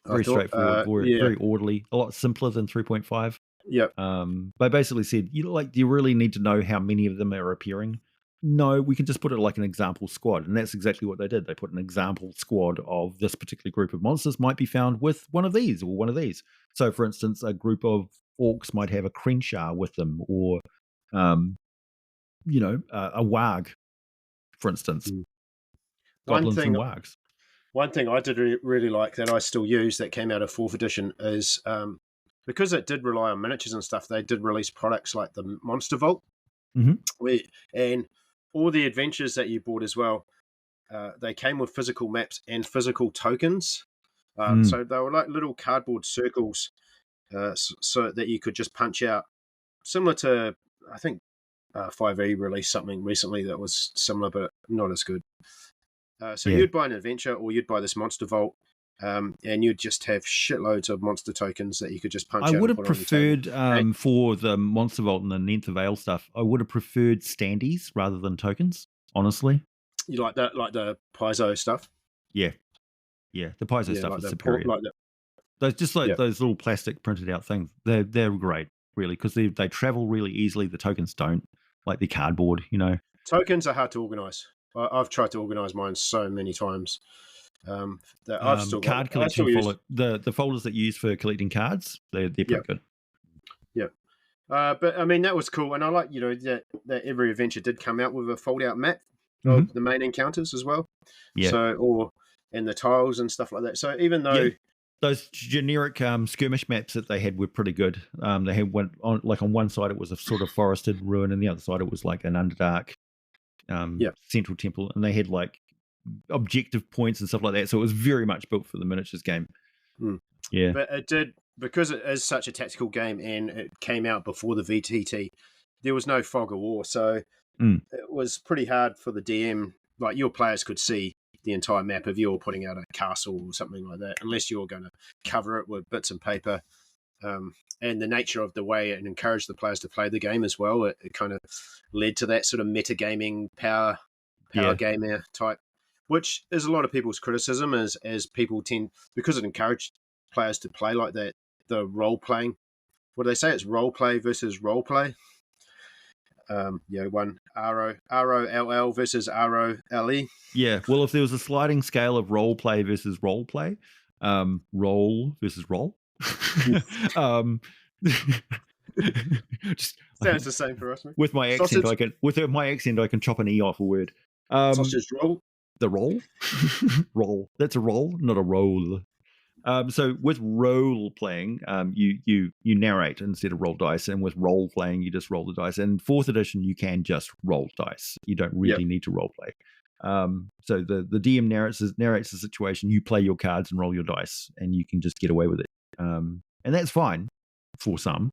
Very straightforward, Yeah. very orderly, a lot simpler than 3.5. Yep. They basically said, do you really need to know how many of them are appearing? No, we can just put it like an example squad. And that's exactly what they did. They put an example squad of this particular group of monsters might be found with one of these or one of these. So, for instance, a group of orcs might have a Crenshaw with them or, a Warg, for instance. Goblins and Wargs. One thing I did really like that I still use that came out of fourth edition is because it did rely on miniatures and stuff, they did release products like the Monster Vault. Mm-hmm. And all the adventures that you bought as well, they came with physical maps and physical tokens. So they were like little cardboard circles so that you could just punch out, similar to, I think 5e released something recently that was similar but not as good. So you'd buy an adventure or you'd buy this Monster Vault and you'd just have shitloads of monster tokens that you could just I punch out would and have put on the table. preferred And for the Monster Vault and the Nth Veil stuff. I would have preferred standees rather than tokens. Honestly, you like that, like the piezo stuff. yeah, the Paizo Yeah, stuff like is the superior. like the Those just like yeah. those little plastic printed out things. They're great, really, because they travel really easily. The tokens don't, like the cardboard. Tokens are hard to organize. I've tried to organize mine so many times. That I've still got. Card I collection still use. follow the folders that you use for collecting cards. They're Yeah, pretty good. yeah. But I mean that was cool, and I like that every adventure did come out with a fold out map Mm-hmm. of the main encounters as well. Yeah, So and the tiles and stuff like that. So even yeah. though Those generic skirmish maps that they had were pretty good. They had one on one side it was a sort of forested ruin, and the other side it was like an underdark yeah, central temple, and they had like objective points and stuff like that. So it was very much built for the miniatures game. Yeah, but it did because it is such a tactical game, and it came out before the VTT. There was no fog of war, so it was pretty hard for the DM. Like your players could see the entire map if you're putting out a castle or something like that, unless you're going to cover it with bits and paper. And the nature of the way it encouraged the players to play the game as well, it kind of led to that sort of metagaming power gamer type, which is a lot of people's criticism as people tend, because it encouraged players to play like that, the role playing. What do they say? It's role play versus role play. One ROLL versus ROLE. yeah. Well, if there was a sliding scale of role play versus role play, role versus role. Just sounds the same for us, mate. With my accent, I can chop an e off a word. Sausage roll. The roll, roll. That's a roll, not a roll. So with role playing, you narrate instead of roll dice, and with role playing, you just roll the dice. And fourth edition, you can just roll dice. You don't really need to role play. So the DM narrates the situation. You play your cards and roll your dice, and you can just get away with it. And that's fine for some,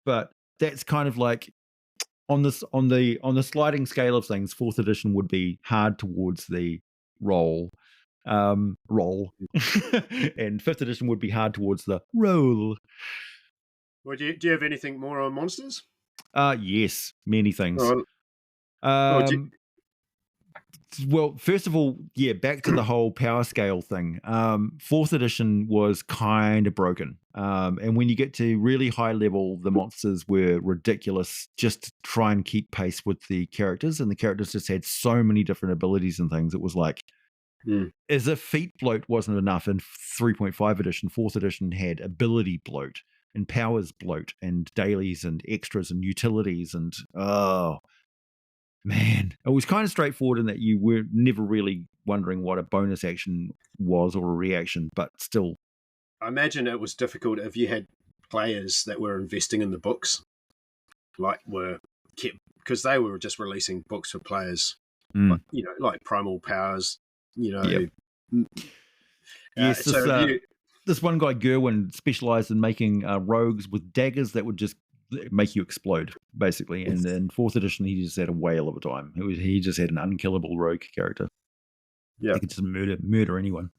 but that's kind of like on the sliding scale of things. Fourth edition would be hard towards the roll. Roll. And fifth edition would be hard towards the roll. Well, do you have anything more on monsters? Yes, many things. Well, first of all, back to the whole power scale thing. Fourth edition was kind of broken. And when you get to really high level, the monsters were ridiculous just to try and keep pace with the characters. And the characters just had so many different abilities and things. It was like, as if feat bloat wasn't enough in 3.5 edition, fourth edition had ability bloat and powers bloat and dailies and extras and utilities. And man, it was kind of straightforward in that you were never really wondering what a bonus action was or a reaction, but still. I imagine it was difficult if you had players that were investing in the books, because they were just releasing books for players, like Primal Powers, Yes, this one guy, Gerwin, specialized in making rogues with daggers that would just make you explode, basically. And in fourth edition, he just had a whale of a time. He just had an unkillable rogue character. Yeah, he could just murder anyone.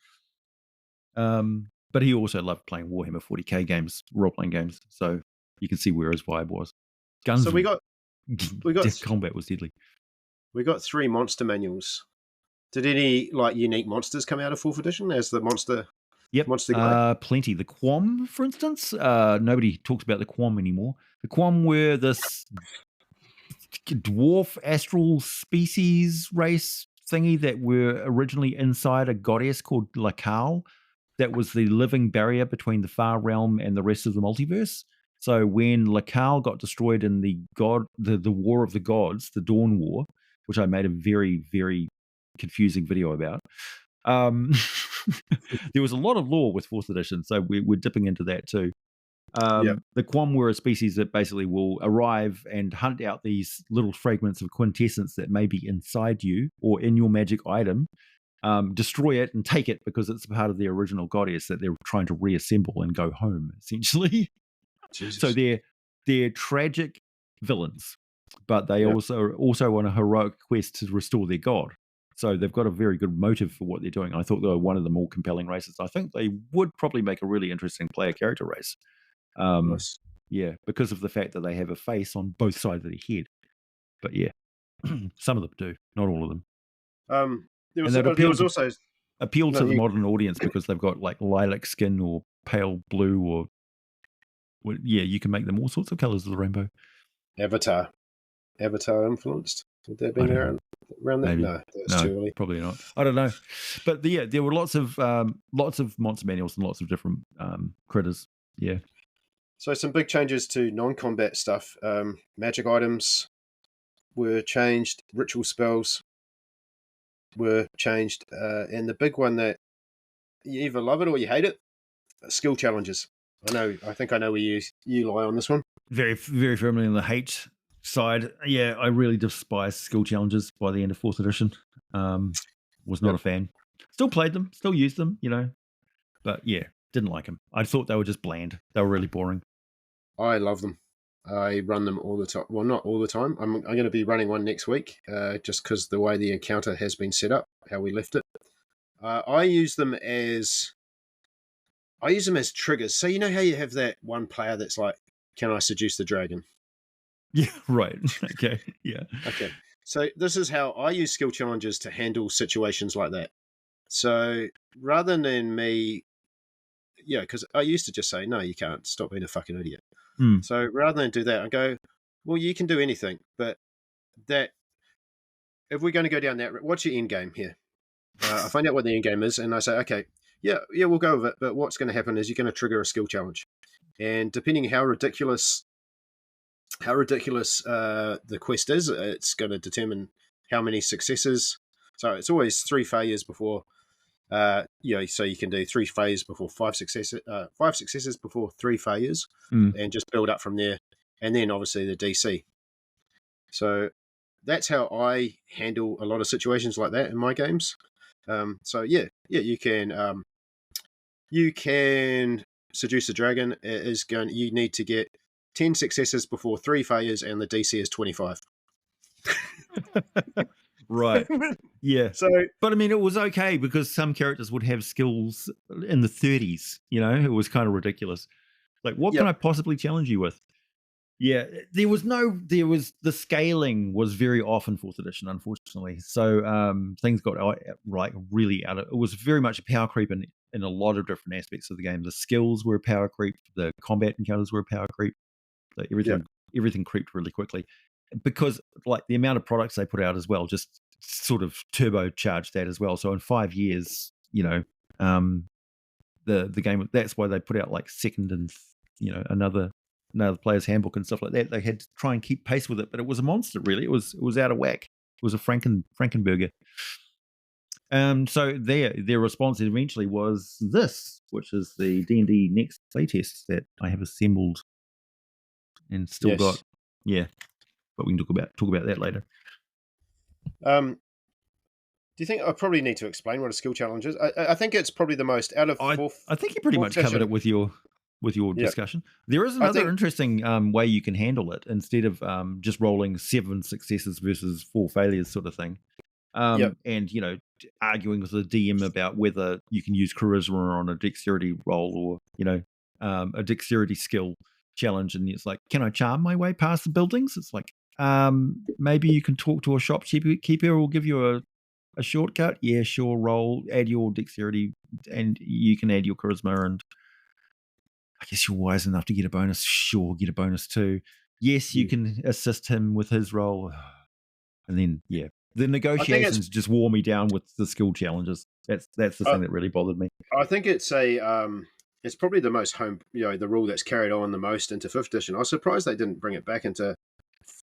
But he also loved playing Warhammer 40k games, role-playing games. So you can see where his vibe was. Guns. So we got combat was deadly. We got 3 monster manuals. Did any unique monsters come out of fourth edition as the monster? Yep, monster guide? Plenty. The Quam, for instance. Nobody talks about the Quam anymore. The Quam were this dwarf astral species race thingy that were originally inside a goddess called Lakal. That was the living barrier between the far realm and the rest of the multiverse. So when Lakal got destroyed in the War of the Gods, the Dawn War, which I made a very, very confusing video about, there was a lot of lore with fourth edition, so we're dipping into that too. The Quam were a species that basically will arrive and hunt out these little fragments of quintessence that may be inside you or in your magic item, destroy it and take it because it's part of the original goddess that they're trying to reassemble and go home, essentially. Jesus. So they're tragic villains, but they also on a heroic quest to restore their god. So they've got a very good motive for what they're doing. I thought they were one of the more compelling races. I think they would probably make a really interesting player character race. Nice. Yeah, because of the fact that they have a face on both sides of their head. But yeah, some of them do, not all of them. There And was that there was also appeal no to the you, modern audience because they've got like lilac skin or pale blue or yeah, you can make them all sorts of colors of the rainbow. Avatar influenced. Would that have I been don't know. around that? Maybe. No, that's No, too early. probably not. I don't know. But yeah, there were lots of monster manuals and lots of different critters. Yeah. So some big changes to non-combat stuff. Magic items were changed. Ritual spells were changed, and the big one that you either love it or you hate it: skill challenges. I think I know where you lie on this one. Very, very firmly on the hate side. Yeah, I really despise skill challenges by the end of 4th edition. Was not Yep. a fan. Still played them, still used them, but yeah, didn't like them. I thought they were just bland. They were really boring. I love them. I run them all the time. Well, not all the time. I'm going to be running one next week, just because the way the encounter has been set up, how we left it. I use them as triggers. So you know how you have that one player that's like, "Can I seduce the dragon?" Yeah, right. Okay. Yeah. Okay. So this is how I use skill challenges to handle situations like that. So rather than me, because I used to just say, "No, you can't. Stop being a fucking idiot." Mm. So rather than do that, I go, "Well, you can do anything, but that if we're going to go down that, what's your end game here?" I find out what the end game is, and I say, "Okay, yeah, we'll go with it. But what's going to happen is you're going to trigger a skill challenge, and depending how ridiculous the quest is, it's going to determine how many successes. So it's always 3 failures before, so you can do 3 failures before 5 successes, 5 successes before 3 failures, and just build up from there. And then obviously the DC. So that's how I handle a lot of situations like that in my games. So you can seduce a dragon. You need to get 10 successes before 3 failures, and the DC is 25. Right. Yeah. So, but I mean, it was okay because some characters would have skills in the 30s. It was kind of ridiculous. Like, what can yep, I possibly challenge you with? Yeah, there was the scaling was very off in 4th edition, unfortunately. So things got really out of it. Was very much a power creep in a lot of different aspects of the game. The skills were a power creep, the combat encounters were a power creep. So yep. everything creeped really quickly because like the amount of products they put out as well just sort of turbocharged that as well. So in 5 years, the game, that's why they put out like second and another player's handbook and stuff like that. They had to try and keep pace with it, but it was a monster. Really, it was out of whack. It was a Frankenburger. So their response eventually was this, which is the D&D next playtest that I have assembled and still Yes. got. Yeah, but we can talk about that later. Do you think I probably need to explain what a skill challenge is? I think it's probably the most out of fourth. I think you pretty much covered it with your discussion. There is another interesting way you can handle it instead of just rolling 7 successes versus 4 failures sort of thing. And arguing with the DM about whether you can use charisma on a dexterity roll or a dexterity skill challenge, and it's like, can I charm my way past the buildings? It's like, maybe you can talk to a shopkeeper who will give you a shortcut. Yeah, sure. Roll, add your dexterity, and you can add your charisma, and I guess you're wise enough to get a bonus. Sure, get a bonus too. Yes, you can assist him with his roll, and then the negotiations just wore me down with the skill challenges. That's the thing that really bothered me. I think it's it's probably the most the rule that's carried on the most into 5th edition. I was surprised they didn't bring it back into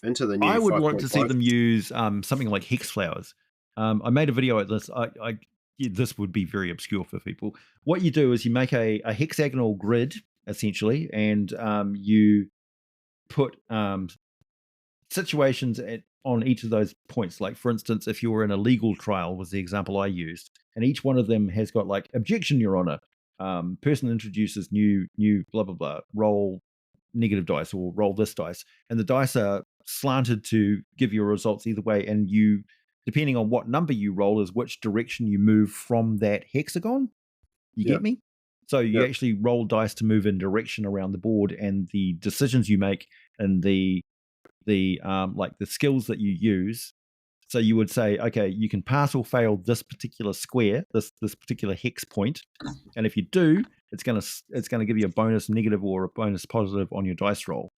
the new. I would like to see them use something like hex flowers. I made a video at this. This would be very obscure for people. What you do is you make a hexagonal grid essentially, and you put situations on each of those points. Like, for instance, if you were in a legal trial, was the example I used, and each one of them has got like, objection, Your Honor. Person introduces new blah blah blah. Roll negative dice or roll this dice, and the dice are slanted to give you results either way, and you depending on what number you roll, is which direction you move from that hexagon. You Yeah. get me? So you Yeah. actually roll dice to move in direction around the board, and the decisions you make and the like the skills that you use. So you would say, okay, you can pass or fail this particular square, this particular hex point, and if you do, it's gonna give you a bonus negative or a bonus positive on your dice roll.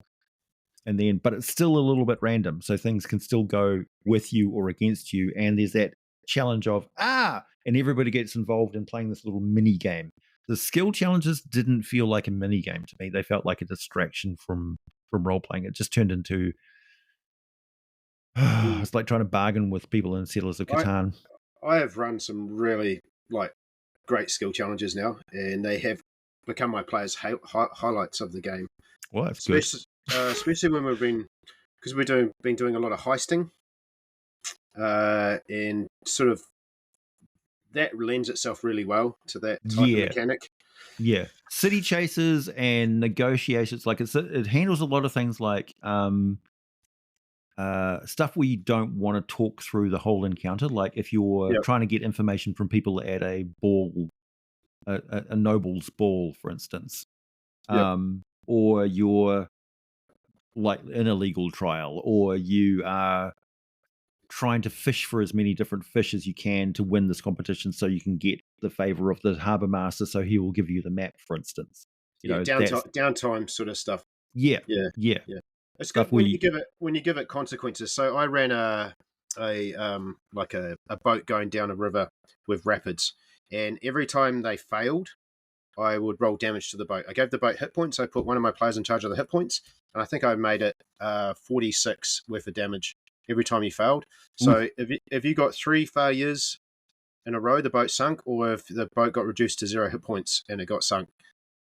And then, but it's still a little bit random, so things can still go with you or against you. And there's that challenge of and everybody gets involved in playing this little mini game. The skill challenges didn't feel like a mini game to me; they felt like a distraction from role playing. It just turned into Mm. it's like trying to bargain with people in Settlers of I Catan. I have run some really like great skill challenges now, and they have become my players' highlights of the game. Well, that's good. Especially when we've been because been doing a lot of heisting, and sort of that lends itself really well to that type of mechanic. Yeah, city chases and negotiations, like it handles a lot of things like stuff where you don't want to talk through the whole encounter. Like if you're Yep. trying to get information from people at a ball, a noble's ball, for instance, Yep. or you're like in a legal trial, or you are trying to fish for as many different fish as you can to win this competition so you can get the favor of the harbor master so he will give you the map, for instance. Downtime sort of stuff. Yeah. It's Stuff good where when you give it consequences. So I ran a boat going down a river with rapids, and every time they failed, I would roll damage to the boat. I gave the boat hit points. I put one of my players in charge of the hit points, and I think I made it 46 worth of damage every time he failed. So if you got 3 failures in a row, the boat sunk, or if the boat got reduced to 0 hit points and it got sunk,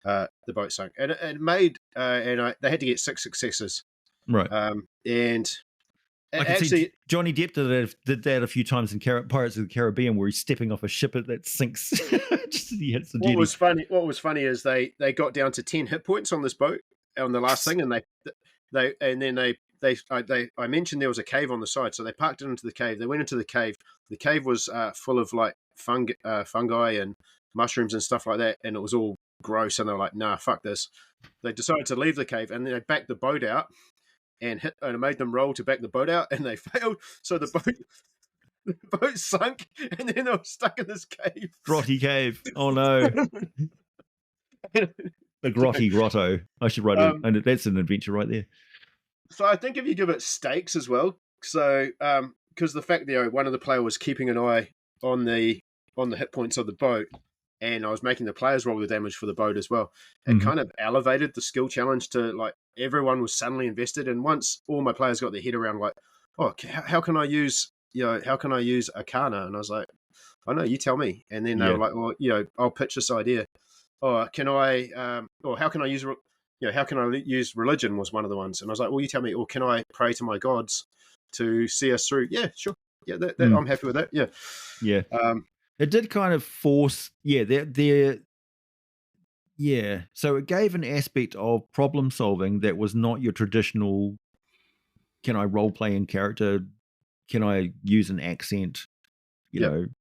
the boat sunk. And it made they had to get 6 successes. right. And I can see Johnny Depp did that a few times in Pirates of the Caribbean, where he's stepping off a ship that sinks. Just as he hits the jetty. What was funny is they got down to 10 hit points on this boat on the last thing, and I mentioned there was a cave on the side, so they parked it into the cave. They went into the cave. The cave was full of like fungi and mushrooms and stuff like that, and it was all gross. And they were like, "Nah, fuck this." They decided to leave the cave, and then they backed the boat out and it made them roll to back the boat out, and they failed. So the boat sunk, and then they were stuck in this cave. Grotty cave. Oh no. The Grotty Grotto. I should write it. And that's an adventure right there. So I think if you give it stakes as well, so because the fact that one of the player was keeping an eye on the hit points of the boat, and I was making the players roll the damage for the boat as well, it kind of elevated the skill challenge to like everyone was suddenly invested. And once all my players got their head around like, oh, how can I use Arcana? And I was like, I know, you tell me. And then they were like, well, I'll pitch this idea. Or can I? Or how can I use? How can I use religion? Was one of the ones. And I was like, well, you tell me. Or can I pray to my gods to see us through? Yeah, sure. Yeah, I'm happy with that. Yeah, yeah. It did kind of force. Yeah. So it gave an aspect of problem solving that was not your traditional. Can I role play in character? Can I use an accent?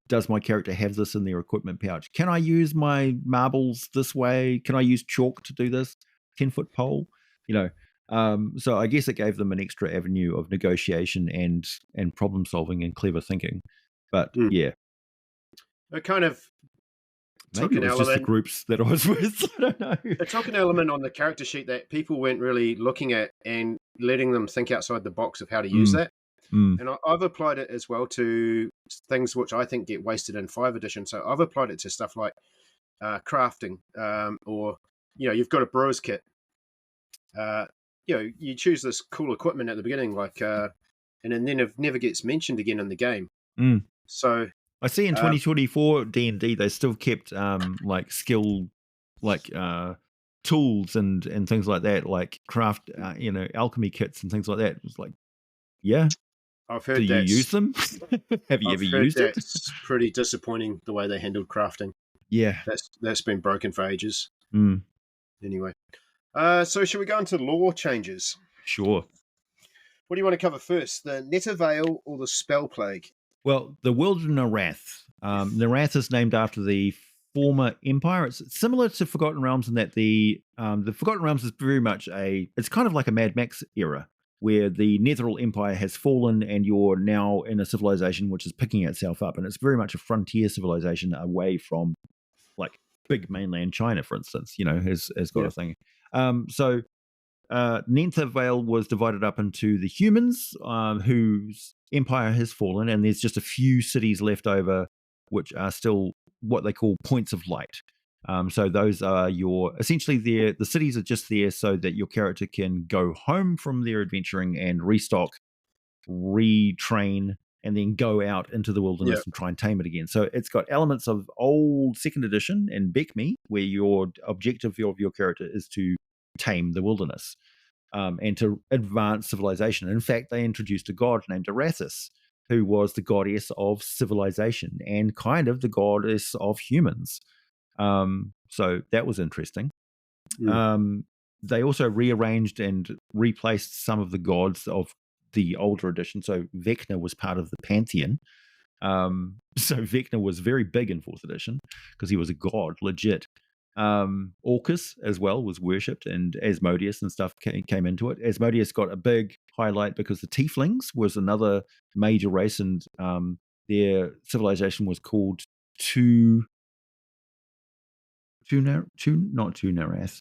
Does my character have this in their equipment pouch? Can I use my marbles this way? Can I use chalk to do this? 10-foot pole? So I guess it gave them an extra avenue of negotiation and problem solving and clever thinking. But it kind of maybe it was just the groups that I was with. I don't know. It took an element on the character sheet that people weren't really looking at and letting them think outside the box of how to use that. And I've applied it as well to things which I think get wasted in 5th edition. So I've applied it to stuff like crafting, or you've got a brewer's kit. You choose this cool equipment at the beginning, like, and then it never gets mentioned again in the game. So I see in 2024 D&D they still kept like skill, like tools and things like that, like craft, alchemy kits and things like that. It was like, yeah. I've heard. Do you use them? Have you ever used it? It's pretty disappointing the way they handled crafting. Yeah, that's been broken for ages. Anyway, so should we go into lore changes? Sure. What do you want to cover first, the Nether Veil or the Spell Plague? Well, the world of Narath. Narath is named after the former empire. It's similar to Forgotten Realms in that the Forgotten Realms is very much it's kind of like a Mad Max era where the Netheril Empire has fallen and you're now in a civilization which is picking itself up, and it's very much a frontier civilization away from like big mainland China, for instance. Has got Yeah. a thing. So Nentha Vale was divided up into the humans, whose empire has fallen, and there's just a few cities left over, which are still what they call points of light. So those are essentially the cities are just there so that your character can go home from their adventuring and restock, retrain, and then go out into the wilderness Yeah. and try and tame it again. So it's got elements of old second edition and Beckme, where your objective of your character is to tame the wilderness, and to advance civilization. In fact, they introduced a god named Arathis, who was the goddess of civilization and kind of the goddess of humans. So that was interesting. Mm. They also rearranged and replaced some of the gods of the older edition. So Vecna was part of the pantheon. So Vecna was very big in 4th edition because he was a god, legit. Orcus as well was worshipped, and Asmodeus and stuff came into it. Asmodeus got a big highlight because the Tieflings was another major race, and their civilization was called not Narath,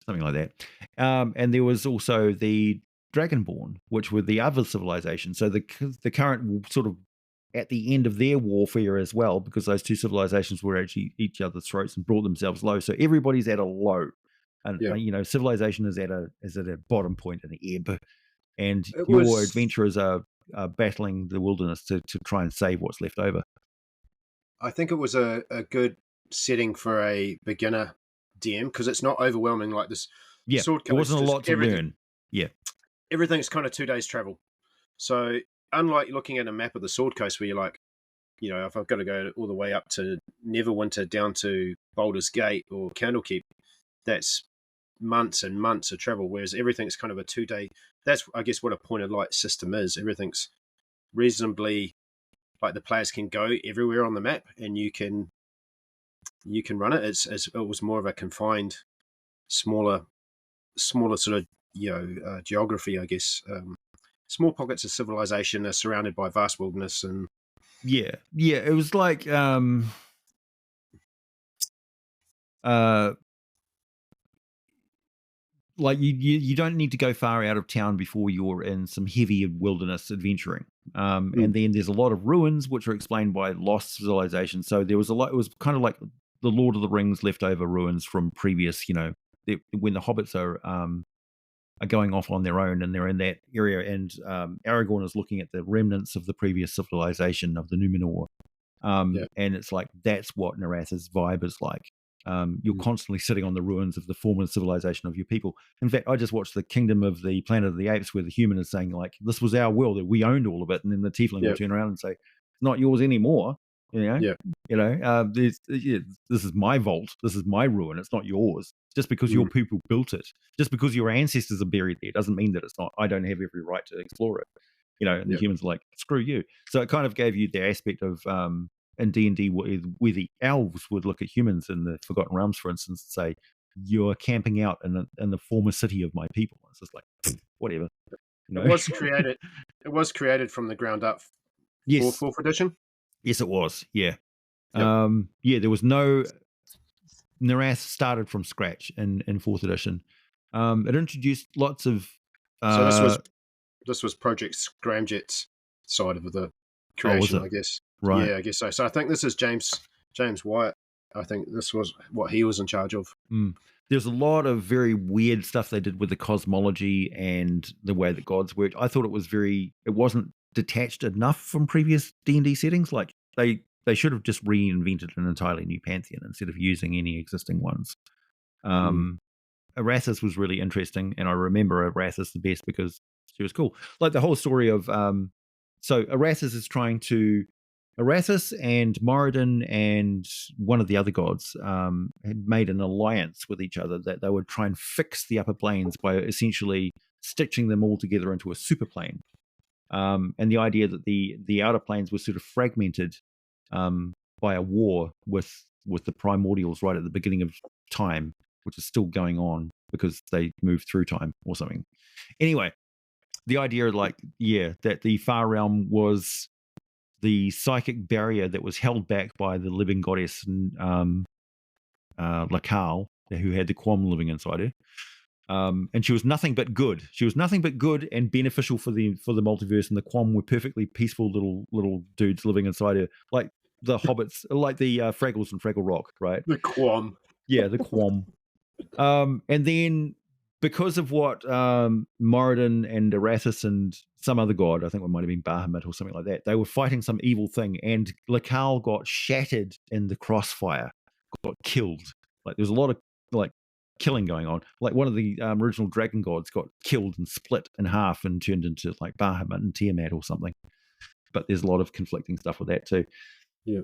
something like that. And there was also the Dragonborn, which were the other civilization. So the current sort of at the end of their warfare as well, because those two civilizations were actually each other's throats and brought themselves low. So everybody's at a low, and civilization is at a bottom point, an ebb, and your adventurers are battling the wilderness to try and save what's left over. I think it was a good setting for a beginner DM because it's not overwhelming like this. Yeah, Sword there wasn't a lot to learn. Yeah, everything's kind of 2 days travel. So unlike looking at a map of the Sword Coast where you're like, if I've got to go all the way up to Neverwinter down to Baldur's Gate or Candlekeep, that's months and months of travel. Whereas everything's kind of a 2-day. That's, I guess, what a point of light system is. Everything's reasonably like the players can go everywhere on the map and you can run it. It was more of a confined, smaller sort of geography, I guess. Small pockets of civilization are surrounded by vast wilderness, and it was like like you don't need to go far out of town before you're in some heavy wilderness adventuring. And then there's a lot of ruins which are explained by lost civilization. So there was a lot. It was kind of like the Lord of the Rings leftover ruins from previous, when the hobbits are going off on their own and they're in that area, and Aragorn is looking at the remnants of the previous civilization of the Numenor. And it's like that's what Narath's vibe is like. You're constantly sitting on the ruins of the former civilization of your people. In fact, I just watched the Kingdom of the Planet of the Apes, where the human is saying like, "This was our world; we owned all of it," and then the Tiefling will turn around and say, "It's not yours anymore." This is my vault. This is my ruin. It's not yours. Just because your people built it, just because your ancestors are buried there, doesn't mean that it's not. I don't have every right to explore it. And the humans are like, screw you. So it kind of gave you the aspect of in D&D where the elves would look at humans in the Forgotten Realms, for instance, and say, "You're camping out in the former city of my people." It's just like, whatever. It was created. It was created from the ground up. Yes, for 4th edition. Yes, it was. Yeah. Yep. There was no. Narath started from scratch in 4th edition. It introduced lots of. So this was Project Scramjet's side of the creation, I guess. Right. Yeah, I guess so. So I think this is James Wyatt. I think this was what he was in charge of. There's a lot of very weird stuff they did with the cosmology and the way that gods worked. I thought it wasn't detached enough from previous D&D settings. Like they should have just reinvented an entirely new pantheon instead of using any existing ones. Arathis was really interesting, and I remember Arathis the best because she was cool. Like the whole story of so Arathis is trying to. Arathis and Moradin and one of the other gods had made an alliance with each other that they would try and fix the upper planes by essentially stitching them all together into a super plane. and the idea that the outer planes were sort of fragmented by a war with the primordials right at the beginning of time, which is still going on because they moved through time or something. Anyway, the idea that the far realm was the psychic barrier that was held back by the living goddess Lakal, who had the Quam living inside her. And she was nothing but good. She was nothing but good and beneficial for the multiverse, and the Quam were perfectly peaceful little dudes living inside her, like the hobbits, like the Fraggles and Fraggle Rock, right? The Quam. Yeah, the Quam. And then because of what Moradin and Arathis and some other god, I think it might have been Bahamut or something like that, they were fighting some evil thing, and Lakal got shattered in the crossfire, got killed. Like there's a lot of killing going on. Like one of the original dragon gods got killed and split in half and turned into like Bahamut and Tiamat or something. But there's a lot of conflicting stuff with that too. Yeah.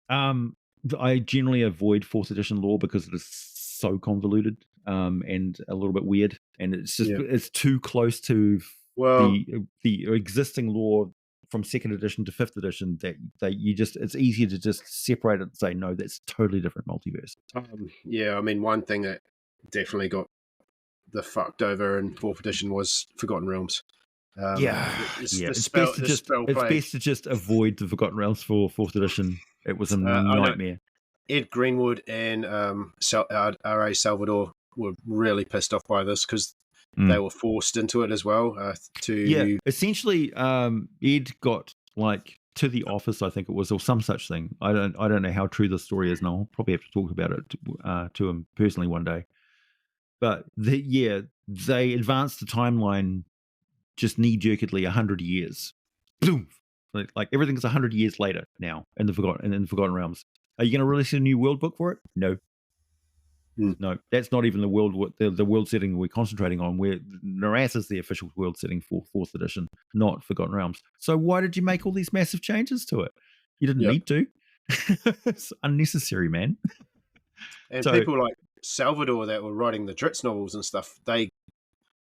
I generally avoid 4th edition lore because it is so convoluted and a little bit weird, and it's just it's too close to the existing lore from 2nd edition to 5th edition that it's easier to just separate it and say no, that's a totally different multiverse. I mean, one thing that definitely got the fucked over in 4th edition was Forgotten Realms. It's best to just avoid the Forgotten Realms for 4th edition. It was a nightmare. Ed Greenwood and R.A. Salvador were really pissed off by this because they were forced into it as well. Essentially, Ed got to the office, I think it was, or some such thing. I don't know how true the story is, and I'll probably have to talk about it to him personally one day. But they advanced the timeline just knee-jerkedly 100 years. Boom! Like everything's 100 years later now in the Forgotten Realms. Are you going to release a new world book for it? No. No, that's not even the world setting we're concentrating on. Where Naras is the official world setting for 4th edition, not Forgotten Realms. So why did you make all these massive changes to it? You didn't need to. It's unnecessary, man. And people like Salvador that were writing the Dritz novels and stuff, they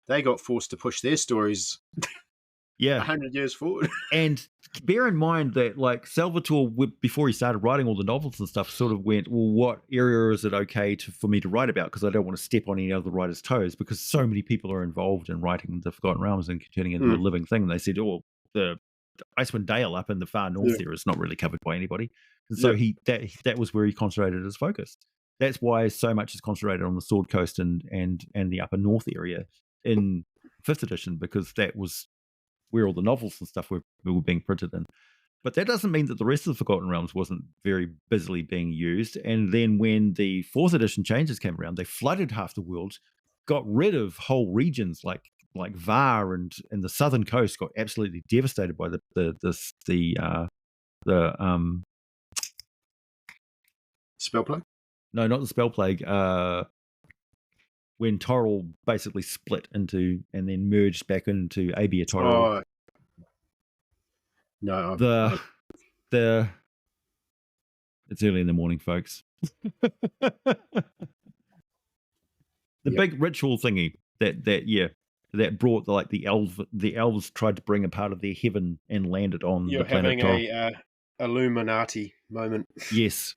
got forced to push their stories 100 years forward. And bear in mind that Salvatore, before he started writing all the novels and stuff, sort of went, well, what area is it okay for me to write about? Because I don't want to step on any other writer's toes, because so many people are involved in writing the Forgotten Realms and turning it into a living thing. And they said, oh, the Icewind Dale up in the far north there is not really covered by anybody. And so that was where he concentrated his focus. That's why so much is concentrated on the Sword Coast and the upper north area in 5th edition, because that was where all the novels and stuff were being printed in. But that doesn't mean that the rest of the Forgotten Realms wasn't very busily being used. And then when the 4th edition changes came around, they flooded half the world, got rid of whole regions like Var and the southern coast got absolutely devastated by the spell plague? No, not the spell plague. When Toril basically split into and then merged back into Abia Toril. No, it's early in the morning, folks. The big ritual thingy that brought the elves tried to bring a part of their heaven and land it on the planet. You're having a Illuminati moment. Yes.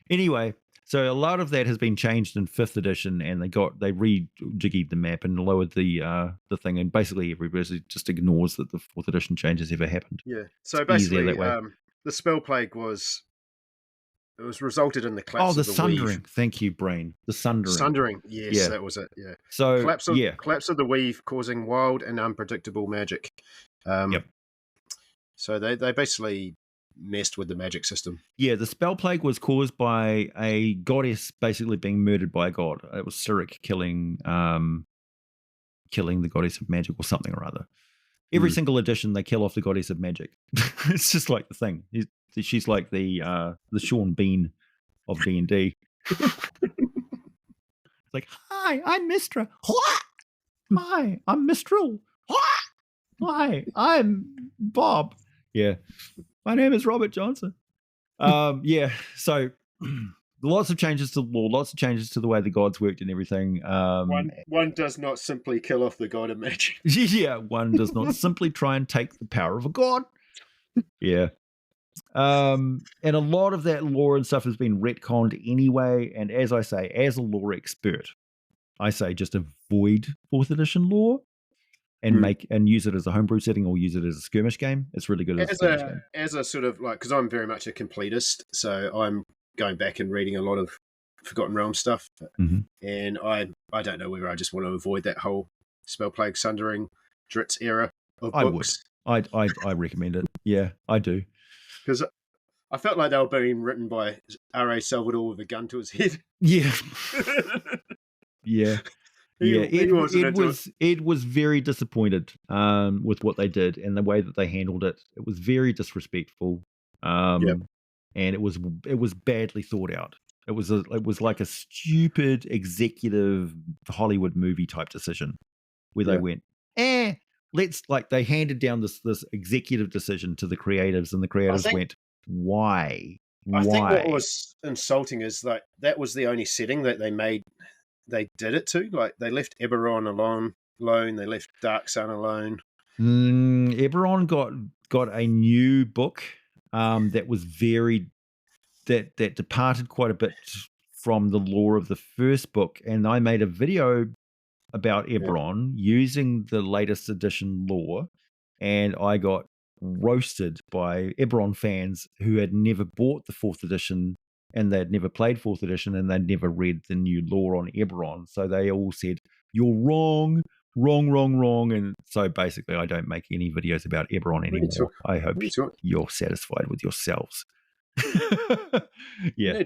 Anyway, so a lot of that has been changed in 5th edition, and they rejiggied the map and lowered the thing, and basically everybody just ignores that the 4th edition changes ever happened. Yeah. So basically, the spell plague was resulted in the collapse of the sundering. weave. Thank you, Brain. The sundering. Sundering. Yes, that was it. Yeah. So collapse of the weave causing wild and unpredictable magic. So they basically messed with the magic system. Yeah, the spell plague was caused by a goddess basically being murdered by a god. It was Cyric killing the goddess of magic or something or other. Every single edition, they kill off the goddess of magic. It's just like the thing. She's like the Sean Bean of D&D. It's like, hi, I'm Mistra. What? Hi, I'm Mistral. What? Hi, I'm Bob. Yeah. My name is Robert Johnson. So lots of changes to the law, lots of changes to the way the gods worked and everything. One does not simply kill off the god of magic. Yeah, one does not simply try and take the power of a god. Yeah. And a lot of that lore and stuff has been retconned anyway. And as I say, as a lore expert, I say just avoid 4th edition lore and use it as a homebrew setting or use it as a skirmish game. It's really good as a skirmish game. As a sort of like, because I'm very much a completist, so I'm going back and reading a lot of Forgotten Realms stuff, and I don't know whether I just want to avoid that whole Spellplague Sundering Dritz era of books. I recommend it. Yeah, I do. Because I felt like they were being written by R.A. Salvador with a gun to his head. Yeah. Yeah. Ed was very disappointed with what they did and the way that they handled it. It was very disrespectful. And it was badly thought out. It was like a stupid executive Hollywood movie type decision where they went, they handed down this executive decision to the creatives, and the creatives went, why? I think what was insulting is that was the only setting that they did it to. Like, they left Eberron alone. They left Dark Sun alone. Eberron got a new book that was that departed quite a bit from the lore of the first book, and I made a video about Eberron using the latest edition lore, and I got roasted by Eberron fans who had never bought the 4th edition and they'd never played 4th edition and they'd never read the new lore on Eberron. So they all said, "You're wrong, wrong, wrong, wrong." And so basically I don't make any videos about Eberron anymore. I hope you're satisfied with yourselves. Yeah.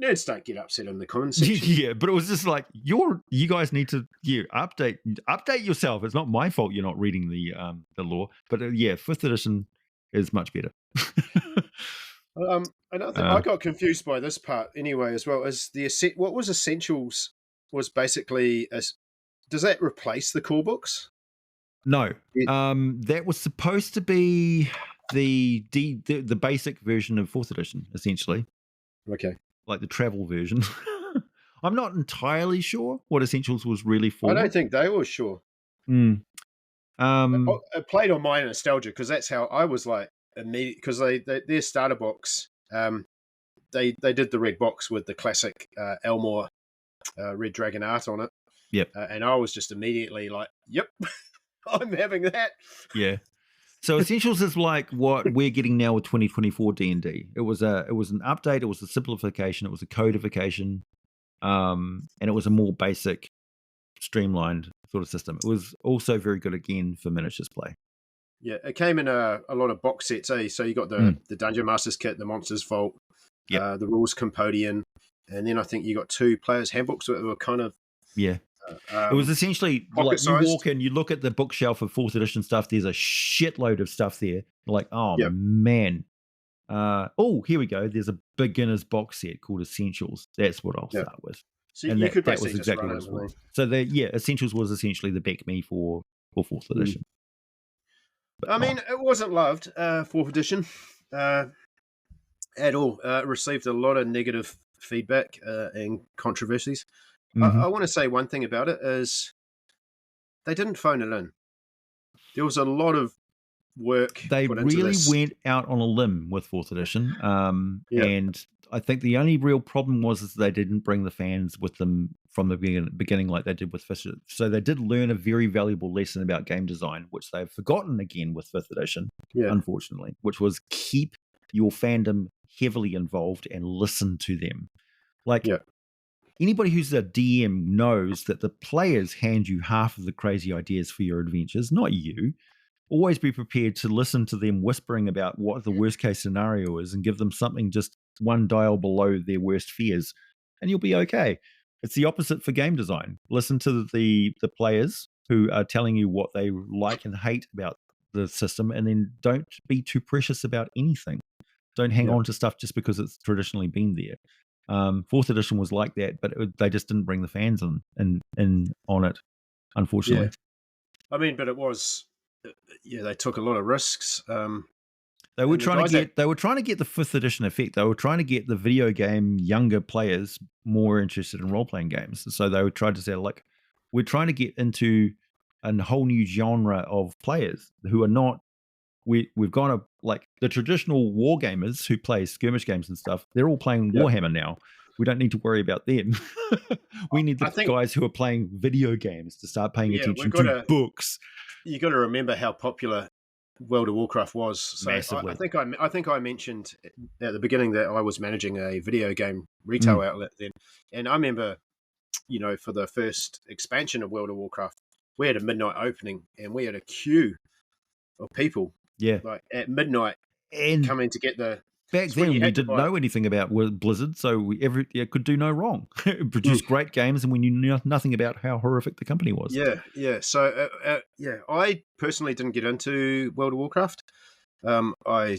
Nerds don't get upset in the comments section. Yeah, but it was just like, you guys need to update yourself. It's not my fault you're not reading the lore. But 5th edition is much better. Another thing, I got confused by this part anyway as well, is what was Essentials was basically does that replace the core books? No. That was supposed to be the basic version of 4th edition, essentially. Okay. Like the travel version. I'm not entirely sure what Essentials was really for. I don't think they were sure. It played on my nostalgia because that's how I was like immediate, because their starter box, they did the red box with the classic Elmore Red Dragon art on it. Yep. And I was just immediately like, yep, I'm having that. Yeah. So Essentials is like what we're getting now with 2024 D&D. It was an update. It was a simplification. It was a codification, and it was a more basic, streamlined sort of system. It was also very good again for miniatures play. Yeah, it came in a lot of box sets. So you got the Dungeon Master's Kit, the Monsters Vault, the Rules Compodian, and then I think you got 2 players' handbooks that were kind of it was essentially like you walk in, you look at the bookshelf of 4th edition stuff. There's a shitload of stuff there. You're like, oh man. Here we go. There's a beginner's box set called Essentials. That's what I'll start with. So and you could basically that was exactly what it was. So Essentials was essentially the back me for 4th edition. I mean, it wasn't loved, 4th edition, at all. It received a lot of negative feedback and controversies. I want to say one thing about it is they didn't phone it in. There was a lot of work. They really went out on a limb with 4th edition. And I think the only real problem was they didn't bring the fans with them from the beginning like they did with 5th edition. So they did learn a very valuable lesson about game design, which they've forgotten again with 5th edition, unfortunately, which was keep your fandom heavily involved and listen to them. Anybody who's a DM knows that the players hand you half of the crazy ideas for your adventures, not you. Always be prepared to listen to them whispering about what the worst case scenario is and give them something just one dial below their worst fears, and you'll be okay. It's the opposite for game design. Listen to the players who are telling you what they like and hate about the system, and then don't be too precious about anything. Don't hang on to stuff just because it's traditionally been there. 4th edition was like that, but they just didn't bring the fans in on it, unfortunately. I mean, but it was, they took a lot of risks. They were and the trying to guys that get the 5th edition effect. They were trying to get the video game younger players more interested in role playing games. So they would try to say, like, we're trying to get into a whole new genre of players who are not. We've gone to, like, the traditional war gamers who play skirmish games and stuff. They're all playing yeah, Warhammer now. We don't need to worry about them. We need I the think guys who are playing video games to start paying yeah, we've attention got to to books you got to remember how popular World of Warcraft was. So massively. I think I mentioned at the beginning that I was managing a video game retail outlet then, and I remember, for the first expansion of World of Warcraft, we had a midnight opening and we had a queue of people Yeah. like at midnight And coming to get the. back It's when then, you we had to didn't buy. know anything about Blizzard, so it could do no wrong. It produced great games, and we knew nothing about how horrific the company was. Yeah, yeah. So, I personally didn't get into World of Warcraft. I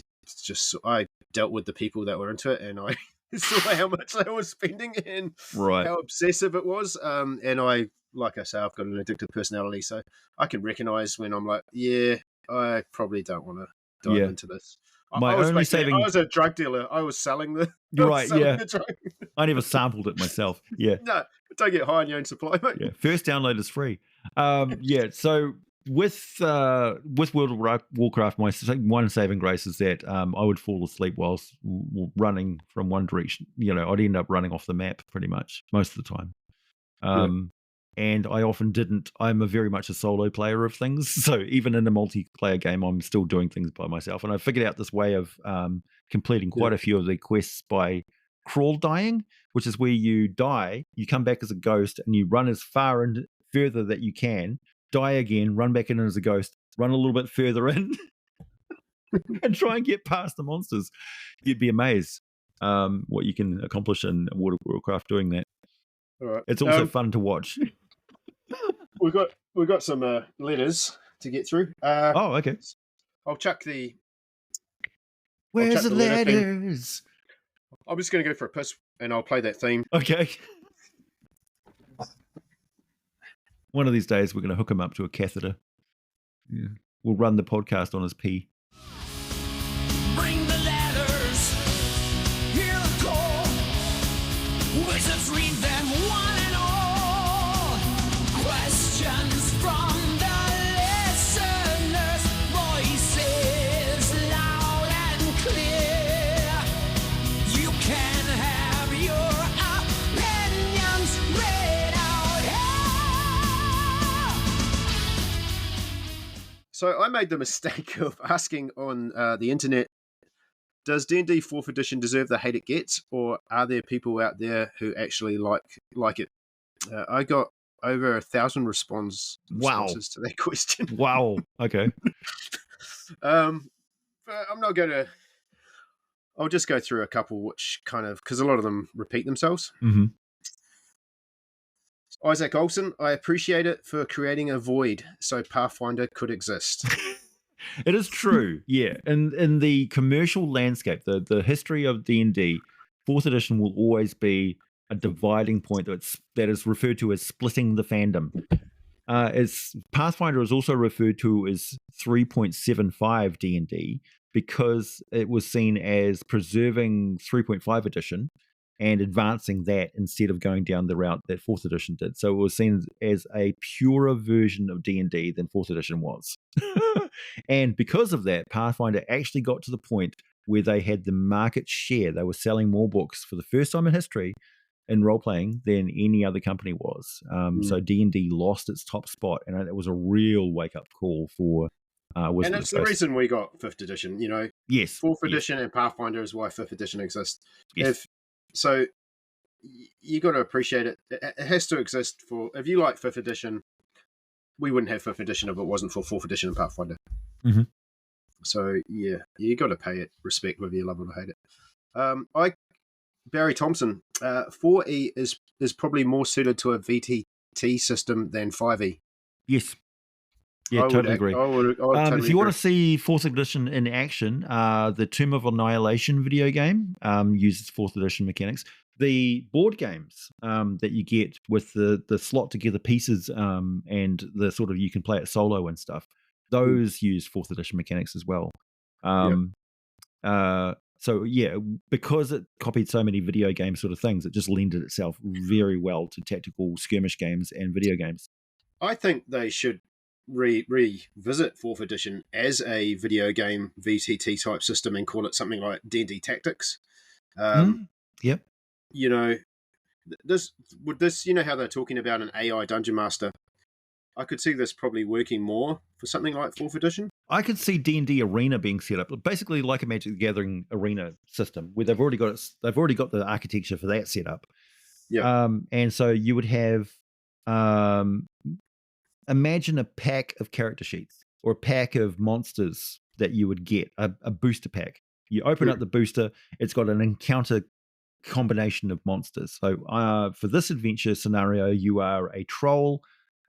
dealt with the people that were into it, and I saw how much they were spending and Right. how obsessive it was. And I, like I say, I've got an addictive personality, so I can recognize when I'm like, yeah, I probably don't want to dive Yeah. into this. My I was only basically, saving. I was a drug dealer. I was selling the, You're right. Yeah. the drug. I never sampled it myself. Yeah. No, don't get high on your own supply, mate. Yeah. First download is free. Yeah. So with World of Warcraft, my one saving grace is that I would fall asleep whilst running from one direction. I'd end up running off the map pretty much most of the time. And I often didn't. I'm very much a solo player of things. So even in a multiplayer game, I'm still doing things by myself. And I figured out this way of completing quite a few of the quests by crawl dying, which is where you die, you come back as a ghost, and you run as far and further that you can, die again, run back in as a ghost, run a little bit further in, and try and get past the monsters. You'd be amazed what you can accomplish in World of Warcraft doing that. All right. It's also fun to watch. We've got some letters to get through. Oh, okay. I'll chuck the. Where's the letter thing. letters? I'm just going to go for a piss, and I'll play that theme. Okay. One of these days, we're going to hook him up to a catheter. Yeah. We'll run the podcast on his pee. Bring the letters, hear the call. Wizards read them one and all. Questions from the listeners, voices loud and clear. You can have your opinions read out here. So I made the mistake of asking on the internet, does D&D 4th edition deserve the hate it gets, or are there people out there who actually like it? I got over 1,000 responses to that question. Wow. Okay. But I'm not going to. I'll just go through a couple, which kind of, because a lot of them repeat themselves. Mm-hmm. Isaac Olson, I appreciate it for creating a void so Pathfinder could exist. It is true, yeah. In the commercial landscape, the history of D&D, 4th edition will always be a dividing point that is referred to as splitting the fandom. As Pathfinder is also referred to as 3.75 D&D because it was seen as preserving 3.5 edition and advancing that instead of going down the route that 4th edition did. So it was seen as a purer version of D&D than 4th edition was. And because of that, Pathfinder actually got to the point where they had the market share. They were selling more books for the first time in history in role-playing than any other company was. So D&D lost its top spot, and it was a real wake-up call for Wizards. And it's the reason we got 5th edition, Yes. 4th edition and Pathfinder is why 5th edition exists. Yes. So you got to appreciate it. It has to exist if you like 5th edition, we wouldn't have 5th edition if it wasn't for 4th edition and Pathfinder. Mm-hmm. So yeah, you got to pay it respect whether you love it or hate it. Barry Thompson, 4E is probably more suited to a VTT system than 5E. Yes. Yeah, totally agree. I would totally if you want to see 4th edition in action, the Tomb of Annihilation video game uses 4th edition mechanics. The board games that you get with the slot together pieces and the sort of you can play it solo and stuff, those use 4th edition mechanics as well. So yeah, because it copied so many video game sort of things, it just lended itself very well to tactical skirmish games and video games. I think they should revisit fourth edition as a video game VTT type system and call it something like D&D Tactics. Yep. You know, this you know how they're talking about an AI dungeon master. I could see this probably working more for something like fourth edition. I could see D&D Arena being set up basically like a Magic the Gathering Arena system, where they've already got the architecture for that set up. Yeah. And so you would have, imagine a pack of character sheets or a pack of monsters that you would get, a booster pack. You open up the booster, it's got an encounter combination of monsters. So for this adventure scenario, you are a troll,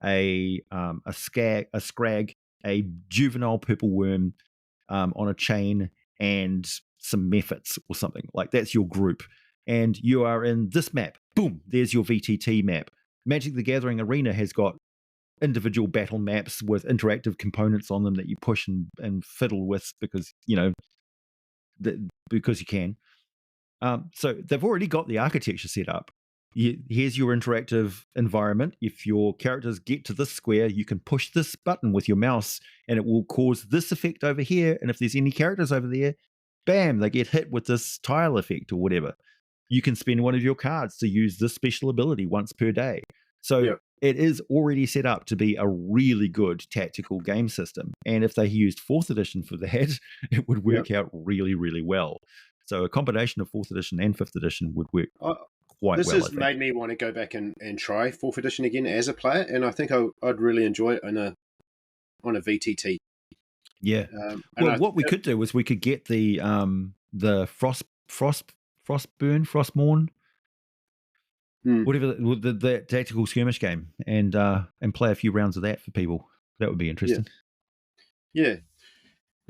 a scrag, a juvenile purple worm on a chain, and some mephits or something. Like, that's your group. And you are in this map. Boom, there's your VTT map. Magic the Gathering Arena has got individual battle maps with interactive components on them that you push and fiddle with because, because you can. So they've already got the architecture set up. Here's your interactive environment. If your characters get to this square, you can push this button with your mouse and it will cause this effect over here. And if there's any characters over there, bam, they get hit with this tile effect or whatever. You can spend one of your cards to use this special ability once per day. So it is already set up to be a really good tactical game system. And if they used 4th edition for that, it would work out really, really well. So a combination of 4th edition and 5th edition would work quite well. This has made me want to go back and try 4th edition again as a player, and I think I'd really enjoy it on a VTT. Yeah. Well, what we could do is we could get the Frostmourne, whatever the tactical skirmish game, and play a few rounds of that for people. That would be interesting. Yeah.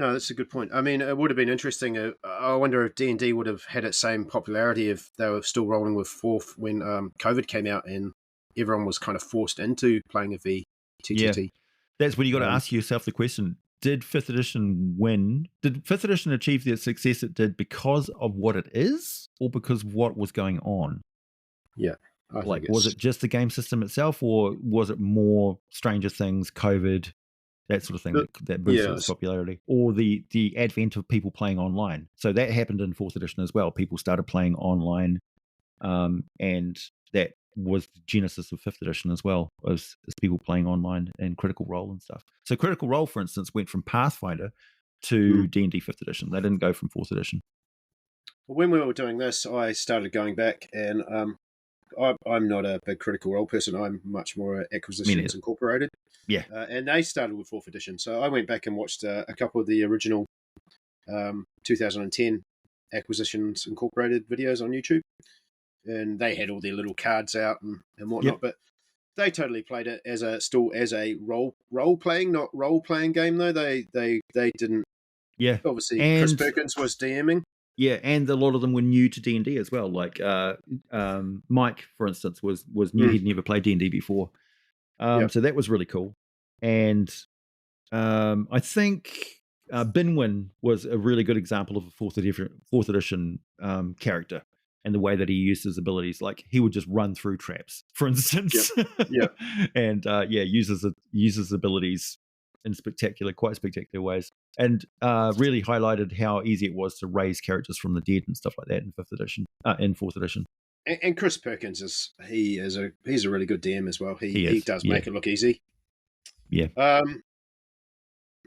No, that's a good point. I mean, it would have been interesting. I wonder if D&D would have had its same popularity if they were still rolling with 4th when COVID came out and everyone was kind of forced into playing a VTT. Yeah. That's when you got to ask yourself the question, did 5th edition win? Did 5th edition achieve the success it did because of what it is or because of what was going on? Yeah. Was it just the game system itself, or was it more Stranger Things, COVID, that sort of thing that boosted its popularity, or the advent of people playing online? So that happened in 4th edition as well. People started playing online, and that was the genesis of 5th edition as well, as people playing online and Critical Role and stuff. So Critical Role, for instance, went from Pathfinder to D&D 5th edition. They didn't go from 4th edition. When we were doing this, I started going back, and I'm not a big Critical Role person. I'm much more Acquisitions Incorporated. Yeah. And they started with 4th edition. So I went back and watched a couple of the original 2010 Acquisitions Incorporated videos on YouTube. And they had all their little cards out and whatnot. Yep. But they totally played it as a role playing, not role playing game though. They didn't. Yeah. Obviously, Chris Perkins was DMing. Yeah, and a lot of them were new to D&D as well. Like Mike, for instance, was new. He'd never played D&D before. So that was really cool. And I think Binwin was a really good example of a 4th edition character, and the way that he used his abilities. Like, he would just run through traps, for instance. Yeah. And uses abilities in quite spectacular ways, and really highlighted how easy it was to raise characters from the dead and stuff like that in 5th edition, in 4th edition. And Chris Perkins he's a really good DM as well. He does make it look easy. Yeah.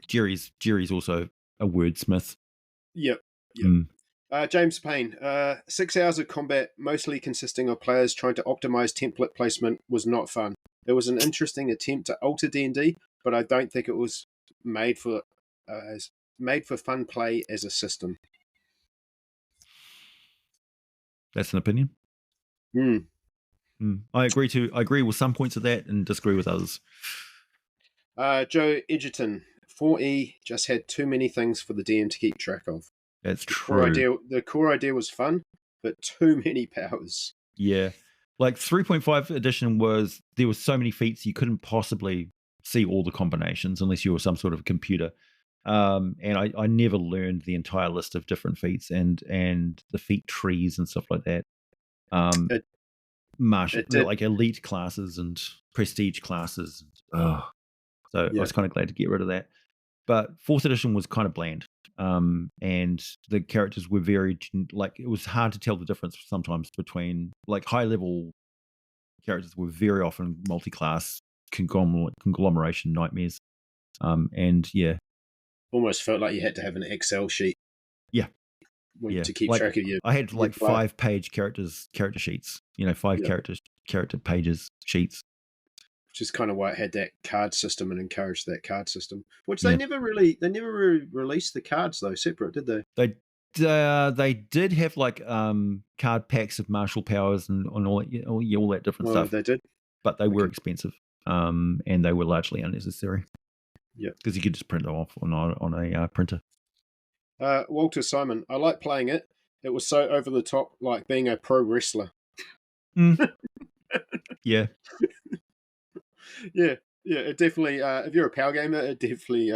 Jerry's also a wordsmith. Yep. James Payne. 6 hours of combat, mostly consisting of players trying to optimize template placement, was not fun. It was an interesting attempt to alter D&D, but I don't think it was made for fun play as a system. That's an opinion. I agree with some points of that and disagree with others. Joe Edgerton, 4E just had too many things for the DM to keep track of. That's true. The core idea was fun, but too many powers. Yeah. Like 3.5 edition there was so many feats you couldn't possibly see all the combinations unless you were some sort of computer. And I never learned the entire list of different feats and the feat trees and stuff like that. It Martial, it did. like elite classes and prestige classes. So I Yeah. was kind of glad to get rid of that. But fourth edition was kind of bland. And the characters were very like it was hard to tell the difference sometimes between like high level characters were very often multi-class conglomeration nightmares. And yeah, Almost felt like you had to have an Excel sheet yeah, yeah. to keep Like track of your. I had like your player. 5-page character sheets. You know, 5 Yeah. character pages sheets. Which is kind of why it had that card system and encouraged that card system. Which Yeah. they never really released the cards though separate, did they? They did have like card packs of martial powers and all that different Oh, stuff, they did. but they were Okay. expensive, and they were largely unnecessary. Yeah. Because you could just print them off on a printer. Walter Simon, I like playing it. It was so over the top, like being a pro wrestler. Yeah. Yeah, it definitely. If you're a power gamer, it definitely.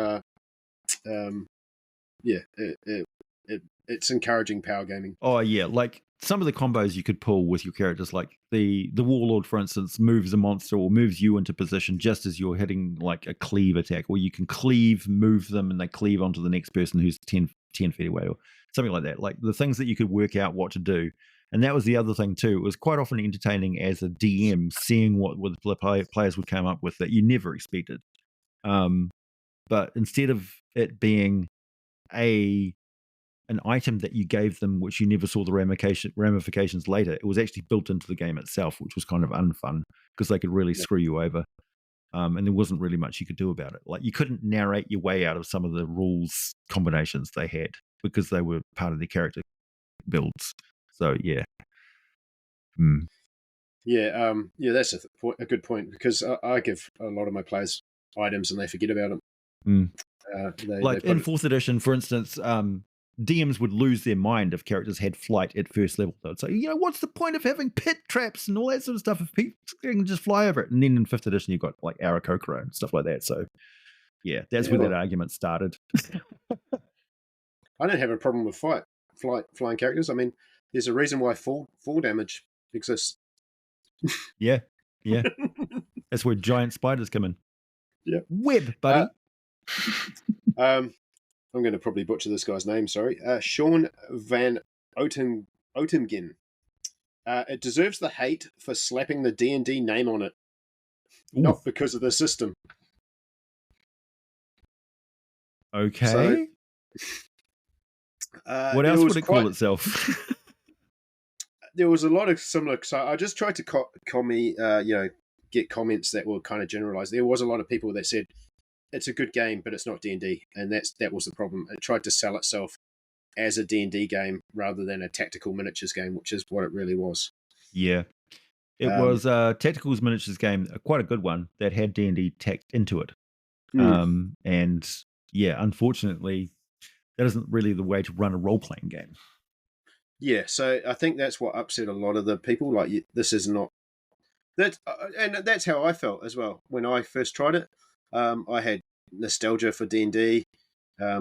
It's encouraging power gaming. Oh yeah, like some of the combos you could pull with your characters, like the warlord, for instance, moves a monster or moves you into position just as you're hitting like a cleave attack, or you can cleave, move them, and they cleave onto the next person who's 10 feet away, or something like that. Like the things that you could work out what to do. And that was the other thing too. It was quite often entertaining as a DM seeing what the players would come up with that you never expected. But instead of it being an item that you gave them, which you never saw the ramifications later, it was actually built into the game itself, which was kind of unfun because they could really screw you over. And there wasn't really much you could do about it. Like you couldn't narrate your way out of some of the rules combinations they had because they were part of their character builds. So yeah. Yeah, that's a good point because I give a lot of my players items and they forget about them. Like in 4th edition, for instance, DMs would lose their mind if characters had flight at first level. They'd say, what's the point of having pit traps and all that sort of stuff if people can just fly over it? And then in 5th edition, you've got like Aarakocra and stuff like that. So yeah, that's where that argument started. I don't have a problem with flying characters. I mean, there's a reason why fall damage exists. Yeah. That's where giant spiders come in. Yeah. Web, buddy. I'm going to probably butcher this guy's name, sorry. Sean Van Otingen. It deserves the hate for slapping the D&D name on it. Ooh. Not because of the system. Okay. So, what else would it call itself? There was a lot of similar. So I just tried to get comments that were kind of generalized. There was a lot of people that said it's a good game, but it's not D&D, and that was the problem. It tried to sell itself as a D&D game rather than a tactical miniatures game, which is what it really was. Yeah, it was a tactical miniatures game, quite a good one that had D&D tacked into it. And yeah, unfortunately, that isn't really the way to run a role-playing game. Yeah, so I think that's what upset a lot of the people. Like, this is not that, and that's how I felt as well when I first tried it. I had nostalgia for D&D. I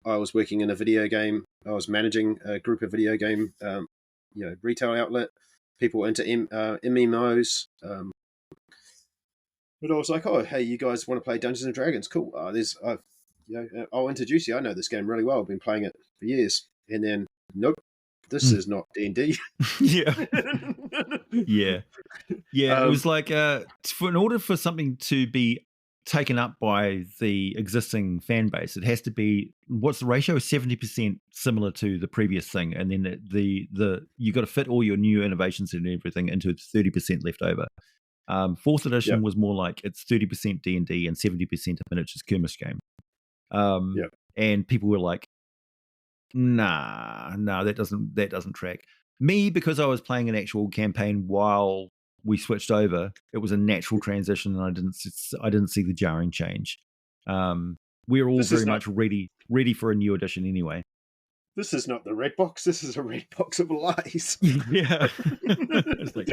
was working in a video game. I was managing a group of video game, retail outlet. People into MMOs. And I was like, oh, hey, you guys want to play Dungeons and Dragons? Cool. I'll introduce you. I know this game really well. I've been playing it for years. And then, nope. This is not D&D. Yeah. It was like in order for something to be taken up by the existing fan base, it has to be, what's the ratio? 70% similar to the previous thing, and then the you got to fit all your new innovations and everything into 30% left over. 4th edition was more like it's 30% D&D and 70% a miniatures skirmish game. And people were like, nah, that doesn't track. Me, because I was playing an actual campaign while we switched over, it was a natural transition, and I didn't see the jarring change. We're all very much ready for a new edition anyway. This is not the red box. This is a red box of lies. Yeah, it's like,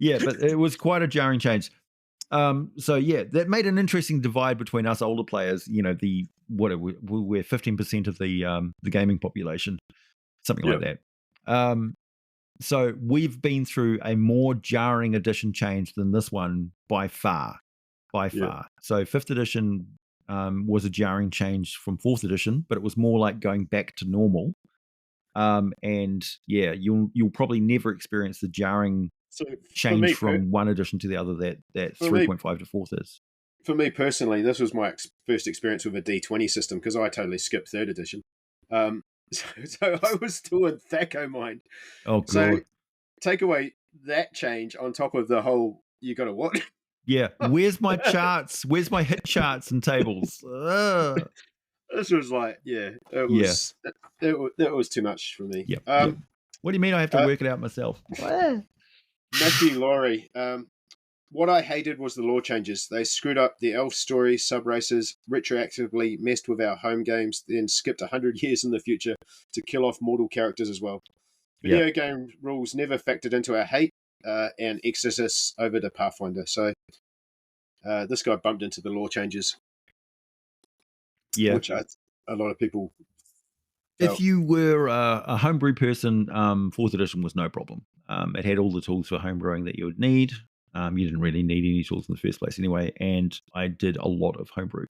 yeah, but it was quite a jarring change. So yeah, that made an interesting divide between us older players. You know, we're 15% of the gaming population, something like that. So we've been through a more jarring edition change than this one by far. So 5th edition was a jarring change from 4th edition, but it was more like going back to normal. And yeah, you'll probably never experience the jarring So change from one edition to the other that 3.5 to 4th is. For me personally, this was my first experience with a D20 system because I totally skipped 3rd edition. So I was still in Thaco mind. Oh, God. So take away that change on top of the whole, you got to what? Yeah. Where's my charts? Where's my hit charts and tables? This was like, it was too much for me. Yeah. What do you mean I have to work it out myself? Matthew Laurie. What I hated was the lore changes. They screwed up the elf story, sub-races, retroactively messed with our home games, then skipped 100 years in the future to kill off mortal characters as well. Video game rules never factored into our hate and exorcists over to Pathfinder. So this guy bumped into the lore changes. Yeah. Which a lot of people felt. If you were a homebrew person, 4th edition was no problem. It had all the tools for homebrewing that you would need. You didn't really need any tools in the first place anyway. And I did a lot of homebrew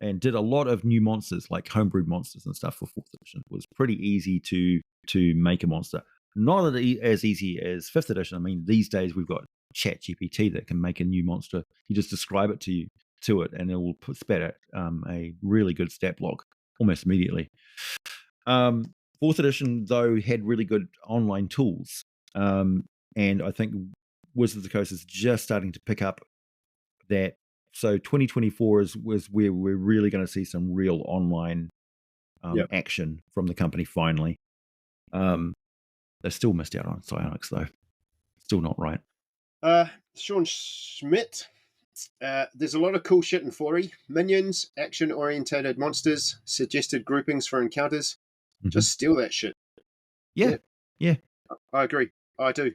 and did a lot of new monsters, like homebrewed monsters and stuff for 4th edition. It was pretty easy to make a monster. Not as easy as 5th edition. I mean, these days we've got ChatGPT that can make a new monster. You just describe it to it, and it will spat out a really good stat block almost immediately. 4th edition, though, had really good online tools. And I think Wizards of the Coast is just starting to pick up that. So 2024 was where we're really going to see some real online action from the company finally. They still missed out on Psionics, though. Still not right. Sean Schmidt. There's a lot of cool shit in 4E. Minions, action-orientated monsters, suggested groupings for encounters. Mm-hmm. Just steal that shit. Yeah. I agree. I do.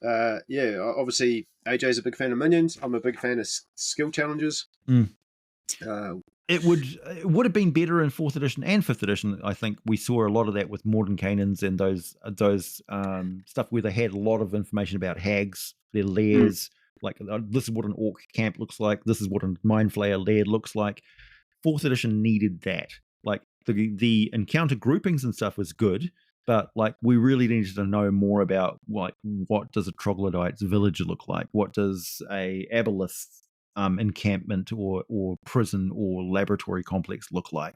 Obviously AJ's a big fan of minions. I'm a big fan of skill challenges. It would have been better in 4th edition and 5th edition. I think we saw a lot of that with Mordenkainen's and those stuff where they had a lot of information about hags, their lairs. Like, this is what an orc camp looks like. This is what a mind flayer lair looks like. 4th edition needed that. Like, the encounter groupings and stuff was good, but like we really needed to know more about like what does a troglodyte's village look like? What does a aboleth's encampment or prison or laboratory complex look like?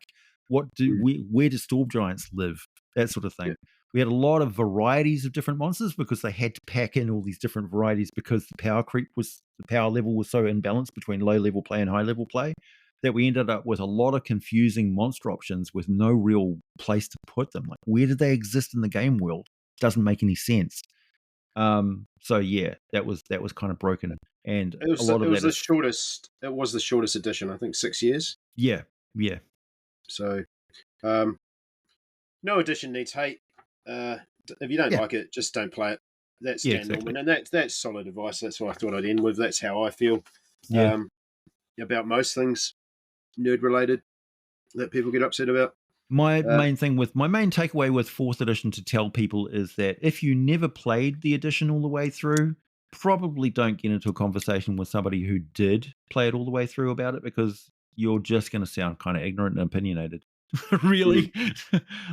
Where do storm giants live? That sort of thing. Yeah. We had a lot of varieties of different monsters because they had to pack in all these different varieties because the power level was so imbalanced between low level play and high level play that we ended up with a lot of confusing monster options with no real place to put them. Like, where do they exist in the game world? Doesn't make any sense. So yeah, that was kind of broken. And it was the shortest edition, I think 6 years. Yeah. So no edition needs hate. If you don't like it, just don't play it. That's Dan Norman, and that's solid advice. That's what I thought I'd end with. That's how I feel about most things nerd related that people get upset about. My main takeaway with 4th edition to tell people is that if you never played the edition all the way through, probably don't get into a conversation with somebody who did play it all the way through about it, because you're just going to sound kind of ignorant and opinionated. Really.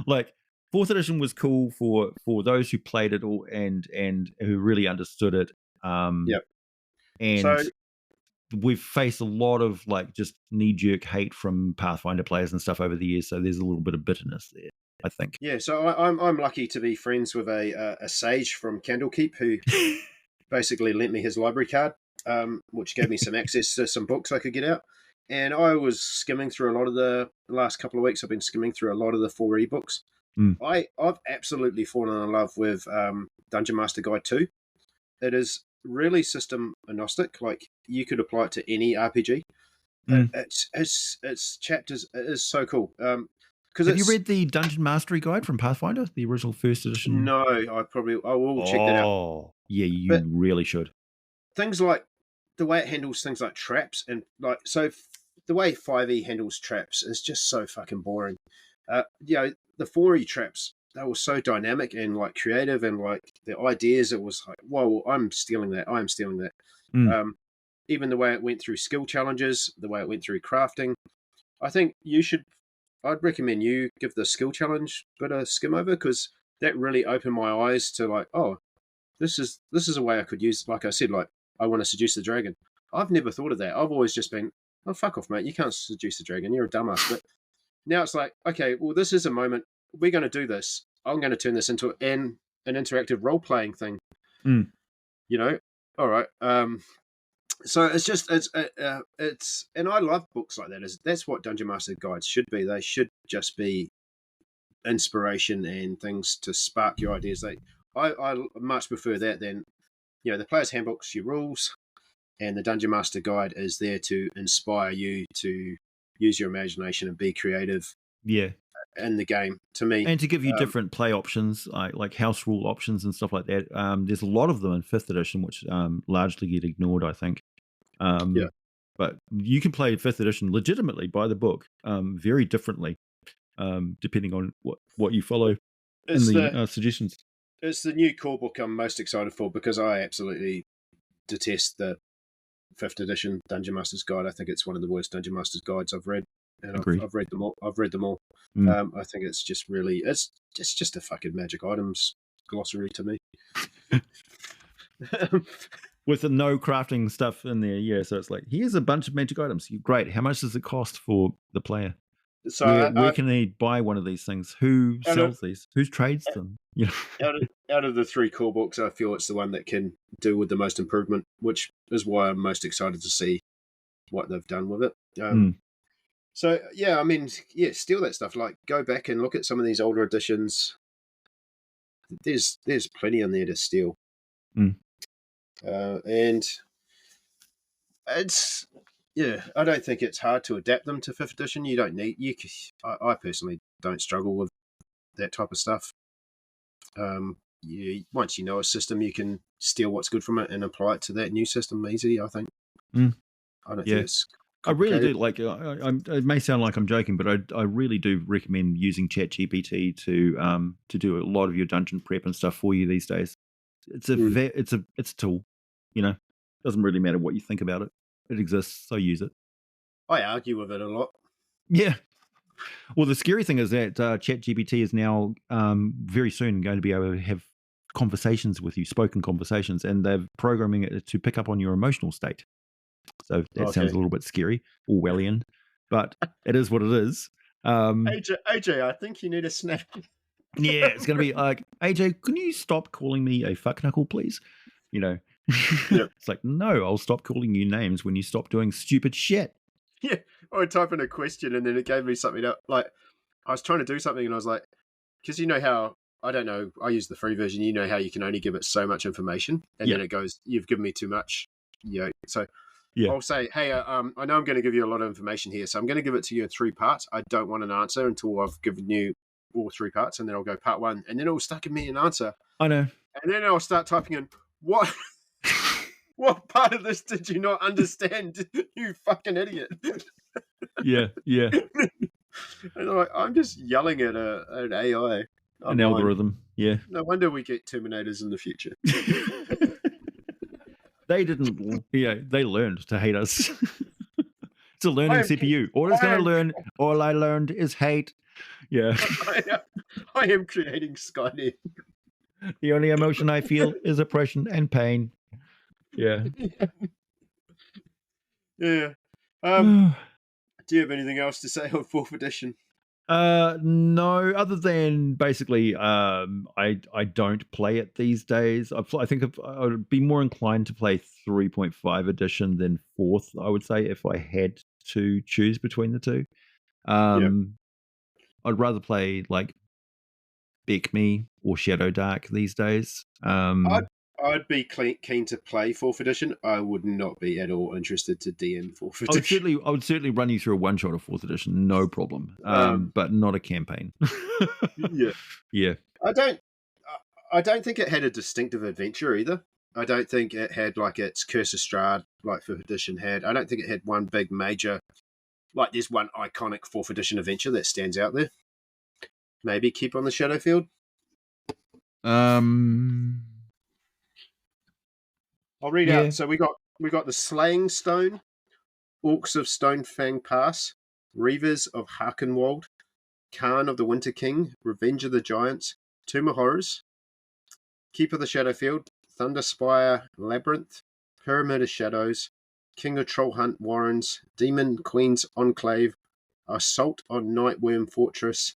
Like, 4th edition was cool for those who played it all and who really understood it. And so, we've faced a lot of like just knee-jerk hate from Pathfinder players and stuff over the years, so there's a little bit of bitterness there, I think. Yeah, so I'm lucky to be friends with a sage from Candlekeep who basically lent me his library card, which gave me some access to some books I could get out. And I was skimming through a lot of the last couple of weeks. I've been skimming through a lot of the 4E books. I've absolutely fallen in love with Dungeon Master Guide 2. It is really system agnostic. Like, you could apply it to any RPG. It's chapters. It is so cool. Have you read the Dungeon Mastery Guide from Pathfinder, the original 1st edition? No, I will check that out. Oh, yeah, you really should. Things like the way it handles things like traps and the way 5e handles traps is just so fucking boring. The 4e traps, they were so dynamic and like creative, and like the ideas, it was like, whoa, I'm stealing that. Mm. Even the way it went through skill challenges, the way it went through crafting, I think I'd recommend you give the skill challenge bit a skim over, because that really opened my eyes to like, oh, this is a way I could use, like I said, like I want to seduce the dragon. I've never thought of that. I've always just been, oh, fuck off, mate. You can't seduce the dragon. You're a dumbass. But now it's like, okay, well, this is a moment. We're going to do this. I'm going to turn this into an interactive role-playing thing. Mm. All right. So it's and I love books like that. That's what Dungeon Master guides should be. They should just be inspiration and things to spark your ideas. I much prefer that than, the player's handbook's your rules, and the Dungeon Master guide is there to inspire you to use your imagination and be creative. Yeah. In the game, to me, and to give you different play options, like house rule options and stuff like that. There's a lot of them in 5th edition, which largely get ignored, I think. But you can play 5th edition legitimately by the book, very differently, depending on what you follow in the suggestions. It's the new core book I'm most excited for, because I absolutely detest the 5th edition Dungeon Master's Guide. I think it's one of the worst Dungeon Master's Guides I've read. And I've read them all. I think it's just really, it's just a fucking magic items glossary to me. With the no crafting stuff in there, yeah. So it's like, here's a bunch of magic items. Great. How much does it cost for the player? So where can they buy one of these things? Who sells these? Who trades them? Out of the 3 core books, I feel it's the one that can do with the most improvement, which is why I'm most excited to see what they've done with it. So, yeah, I mean, steal that stuff. Like, go back and look at some of these older editions. There's plenty in there to steal. And it's, I don't think it's hard to adapt them to 5th edition. You don't need, I personally don't struggle with that type of stuff. Once you know a system, you can steal what's good from it and apply it to that new system easy, I think. I don't think it's... I really do like. It may sound like I'm joking, but I really do recommend using ChatGPT to do a lot of your dungeon prep and stuff for you these days. It's a tool. Doesn't really matter what you think about it. It exists, so use it. I argue with it a lot. Yeah. Well, the scary thing is that ChatGPT is now very soon going to be able to have conversations with you, spoken conversations, and they're programming it to pick up on your emotional state. So that sounds a little bit scary, Orwellian, but it is what it is. AJ, I think you need a snack. Yeah, it's going to be like, AJ, can you stop calling me a fuck knuckle, please? It's like, no, I'll stop calling you names when you stop doing stupid shit. Yeah, I type in a question and then it gave me something up. Like, I was trying to do something and I was like, because how, I don't know, I use the free version, how you can only give it so much information, and then it goes, you've given me too much. So I'll say, hey, I know I'm going to give you a lot of information here, so I'm going to give it to you in 3 parts. I don't want an answer until I've given you all 3 parts, and then I'll go part 1, and then it'll stuck in me an answer. I know. And then I'll start typing in, what part of this did you not understand, you fucking idiot? Yeah. And I'm just yelling at an AI. An algorithm, yeah. No wonder we get Terminators in the future. They didn't, they learned to hate us. It's a learning CPU. All I learned is hate. Yeah. I am creating Skynet. The only emotion I feel is oppression and pain. Yeah. Yeah. Do you have anything else to say on 4th edition? No, other than basically, I don't play it these days. I think I would be more inclined to play 3.5 edition than 4th, I would say, if I had to choose between the two. I'd rather play like Beck Me or Shadow Dark these days. I'd be keen to play 4th edition. I would not be at all interested to DM 4th edition. I would certainly run you through a one-shot of 4th edition, no problem. But not a campaign. Yeah. Yeah. I don't think it had a distinctive adventure either. I don't think it had like its Curse of Strahd, like 5th edition had. I don't think it had one big major, like there's one iconic 4th edition adventure that stands out there. Maybe Keep on the Shadowfield. I'll read Yeah. out. So we got the Slaying Stone, Orcs of Stonefang Pass, Reavers of Harkenwald, Khan of the Winter King, Revenge of the Giants, Tomb of Horrors, Keep of the Shadowfield, Thunderspire Labyrinth, Pyramid of Shadows, King of Trollhunt Warrens, Demon Queen's Enclave, Assault on Nightworm Fortress,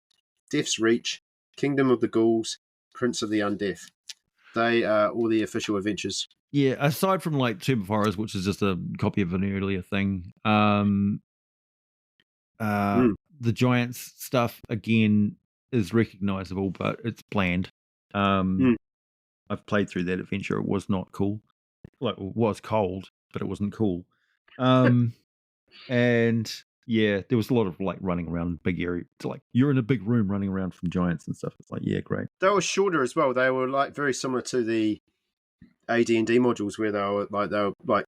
Death's Reach, Kingdom of the Ghouls, Prince of the Undeath. They are all the official adventures. Yeah, aside from like Tomb of Horrors, which is just a copy of an earlier thing, the Giants stuff again is recognizable, but it's bland. I've played through that adventure. It was not cool. Like, it was cold, but it wasn't cool. And yeah, there was a lot of like running around big area. It's like you're in a big room running around from giants and stuff. It's like, yeah, great. They were shorter as well. They were like very similar to the AD&D modules, where they were like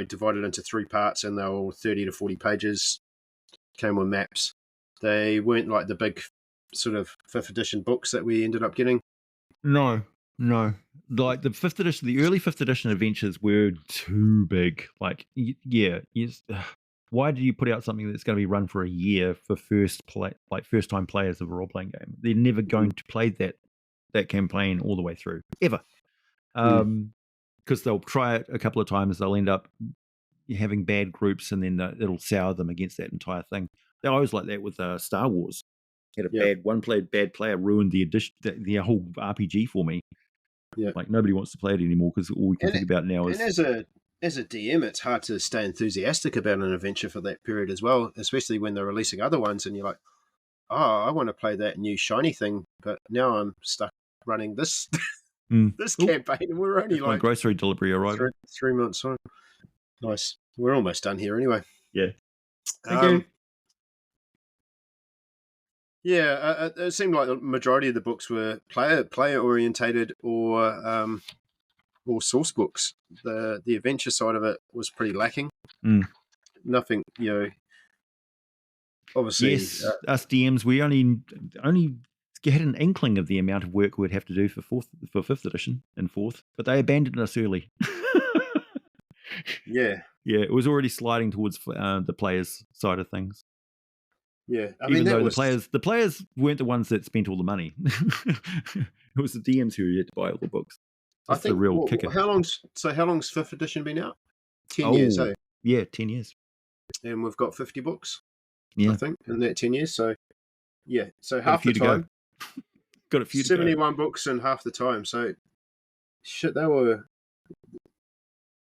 divided into 3 parts, and they were all 30 to 40 pages. Came with maps. They weren't like the big sort of 5th edition books that we ended up getting. No. Like the 5th edition, the early 5th edition adventures were too big. Like, yeah, yes. Why do you put out something that's going to be run for a year for first time players of a role playing game? They're never going to play that campaign all the way through ever, because they'll try it a couple of times. They'll end up having bad groups, and then it'll sour them against that entire thing. They're always like that with Star Wars. Had a bad player ruined the whole RPG for me. Yeah, like nobody wants to play it anymore because all we can think about now is. And as a DM, it's hard to stay enthusiastic about an adventure for that period as well, especially when they're releasing other ones, and you're like, oh, I want to play that new shiny thing, but now I'm stuck running this this campaign, and we're only like my grocery delivery arriving. 3 months on. Nice. We're almost done here anyway. Yeah. Thank you. Yeah, it seemed like the majority of the books were player orientated or source books. The adventure side of it was pretty lacking. Nothing, obviously. Yes, us DMs, we only had an inkling of the amount of work we'd have to do for 5th edition and 4th, but they abandoned us early. Yeah, it was already sliding towards the players' side of things. Yeah, even though the players weren't the ones that spent all the money. It was the DMs who had to buy all the books. That's the real kicker. How long's 5th edition been out? 10 years, eh? Yeah, 10 years. And we've got 50 books, I think, in that 10 years. So, yeah, so half the time. Got a few 71 books in half the time. So, shit, they were...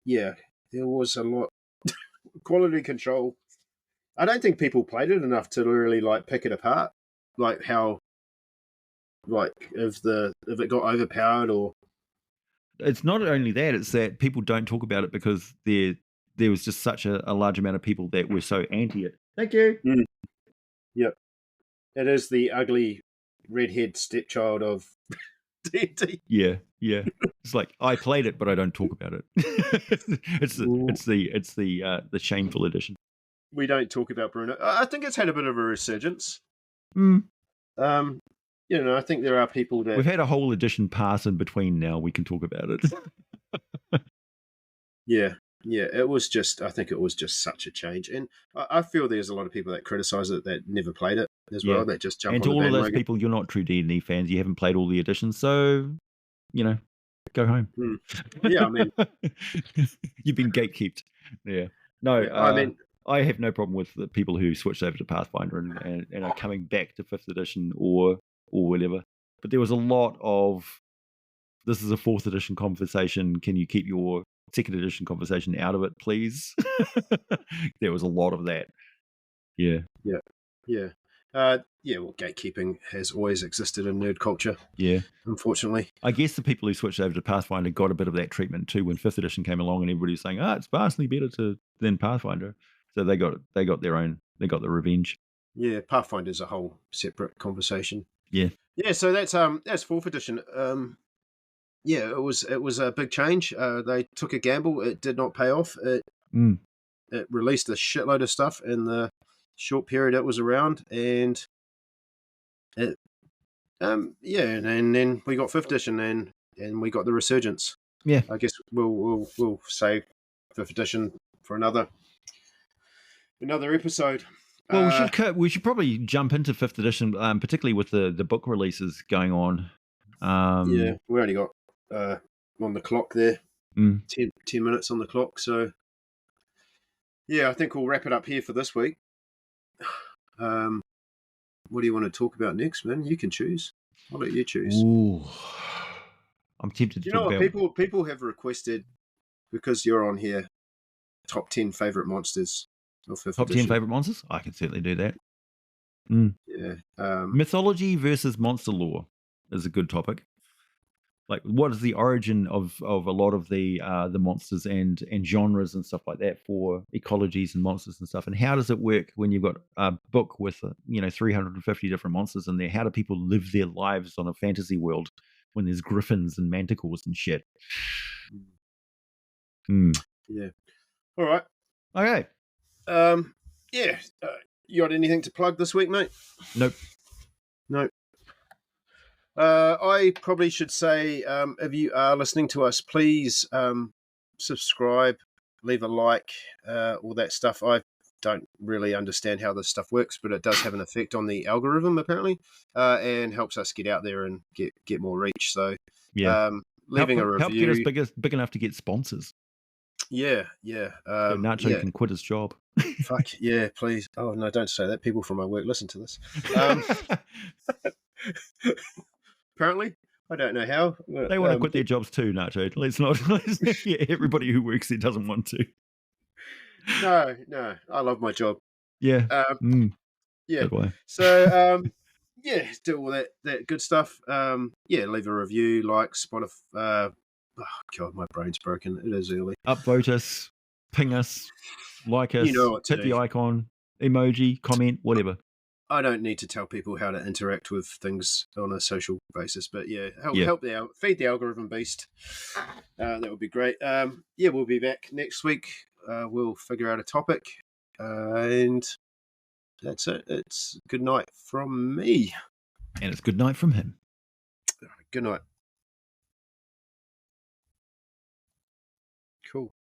Yeah, there was a lot. Quality control. I don't think people played it enough to really like pick it apart, like how, like if it got overpowered or. It's not only that; it's that people don't talk about it because there was just such a large amount of people that were so anti it. Thank you. Yep, it is the ugly redhead stepchild of D&D. Yeah. It's like I played it, but I don't talk about it. it's the shameful edition. We don't talk about Bruno. I think it's had a bit of a resurgence. I think there are people that... We've had a whole edition pass in between now. We can talk about it. Yeah. I think it was just such a change. And I feel there's a lot of people that criticize it that never played it as well, that just jump on the bandwagon. And to all of those people, you're not true D&D fans. You haven't played all the editions, so, go home. Yeah, I mean... You've been gatekeeped. Yeah. No, I have no problem with the people who switched over to Pathfinder and are coming back to 5th edition or whatever. But there was a lot of, this is a 4th edition conversation. Can you keep your 2nd edition conversation out of it, please? There was a lot of that. Yeah. Well, gatekeeping has always existed in nerd culture. Yeah. Unfortunately. I guess the people who switched over to Pathfinder got a bit of that treatment too when 5th edition came along and everybody was saying, it's vastly better than Pathfinder. So they got the revenge. Yeah, Pathfinder's a whole separate conversation. Yeah. Yeah, so that's 4th edition. yeah, it was a big change. They took a gamble. It did not pay off. Mm. It released a shitload of stuff in the short period it was around, and it yeah, and then we got fifth edition, and we got the resurgence. Yeah. I guess we'll save fifth edition for another episode. Well, we should probably jump into fifth edition, particularly with the book releases going on. Yeah, we only got on the clock there, 10 minutes on the clock. So yeah, I think we'll wrap it up here for this week. What do you want to talk about next, man? You can choose. I'll let you choose. Ooh, I'm tempted to You know talk what? about. People have requested, because you're on here, top 10 favorite monsters of fifth Top 10 edition. favorite monsters? I can certainly do that. Yeah. Mythology versus monster lore is a good topic. Like, what is the origin of a lot of the monsters and genres and stuff like that for ecologies and monsters and stuff? And how does it work when you've got a book with 350 different monsters in there? How do people live their lives on a fantasy world when there's griffins and manticores and shit? Yeah. All right. Okay. Yeah. You got anything to plug this week, mate? Nope. I probably should say, if you are listening to us, please subscribe, leave a like, all that stuff. I don't really understand how this stuff works, but it does have an effect on the algorithm, apparently, and helps us get out there and get more reach. So, yeah, leaving a review. Help get us big enough to get sponsors. Yeah. So Nacho can quit his job. Fuck, yeah, please. Oh, no, don't say that. People from my work listen to this. Apparently, I don't know how. They want to quit their jobs too, Nacho. Let's not. Everybody who works there doesn't want to. No, I love my job. Yeah. Yeah. Good way. So, yeah, do all that good stuff. Yeah, leave a review, like Spotify. Oh God, my brain's broken. It is early. Upvote us, ping us, like us, You know what to hit do. the icon, emoji, comment, whatever. I don't need to tell people how to interact with things on a social basis, but yeah, feed the algorithm beast. That would be great. Yeah, we'll be back next week. We'll figure out a topic, and that's it. It's good night from me. And it's good night from him. Good night. Cool.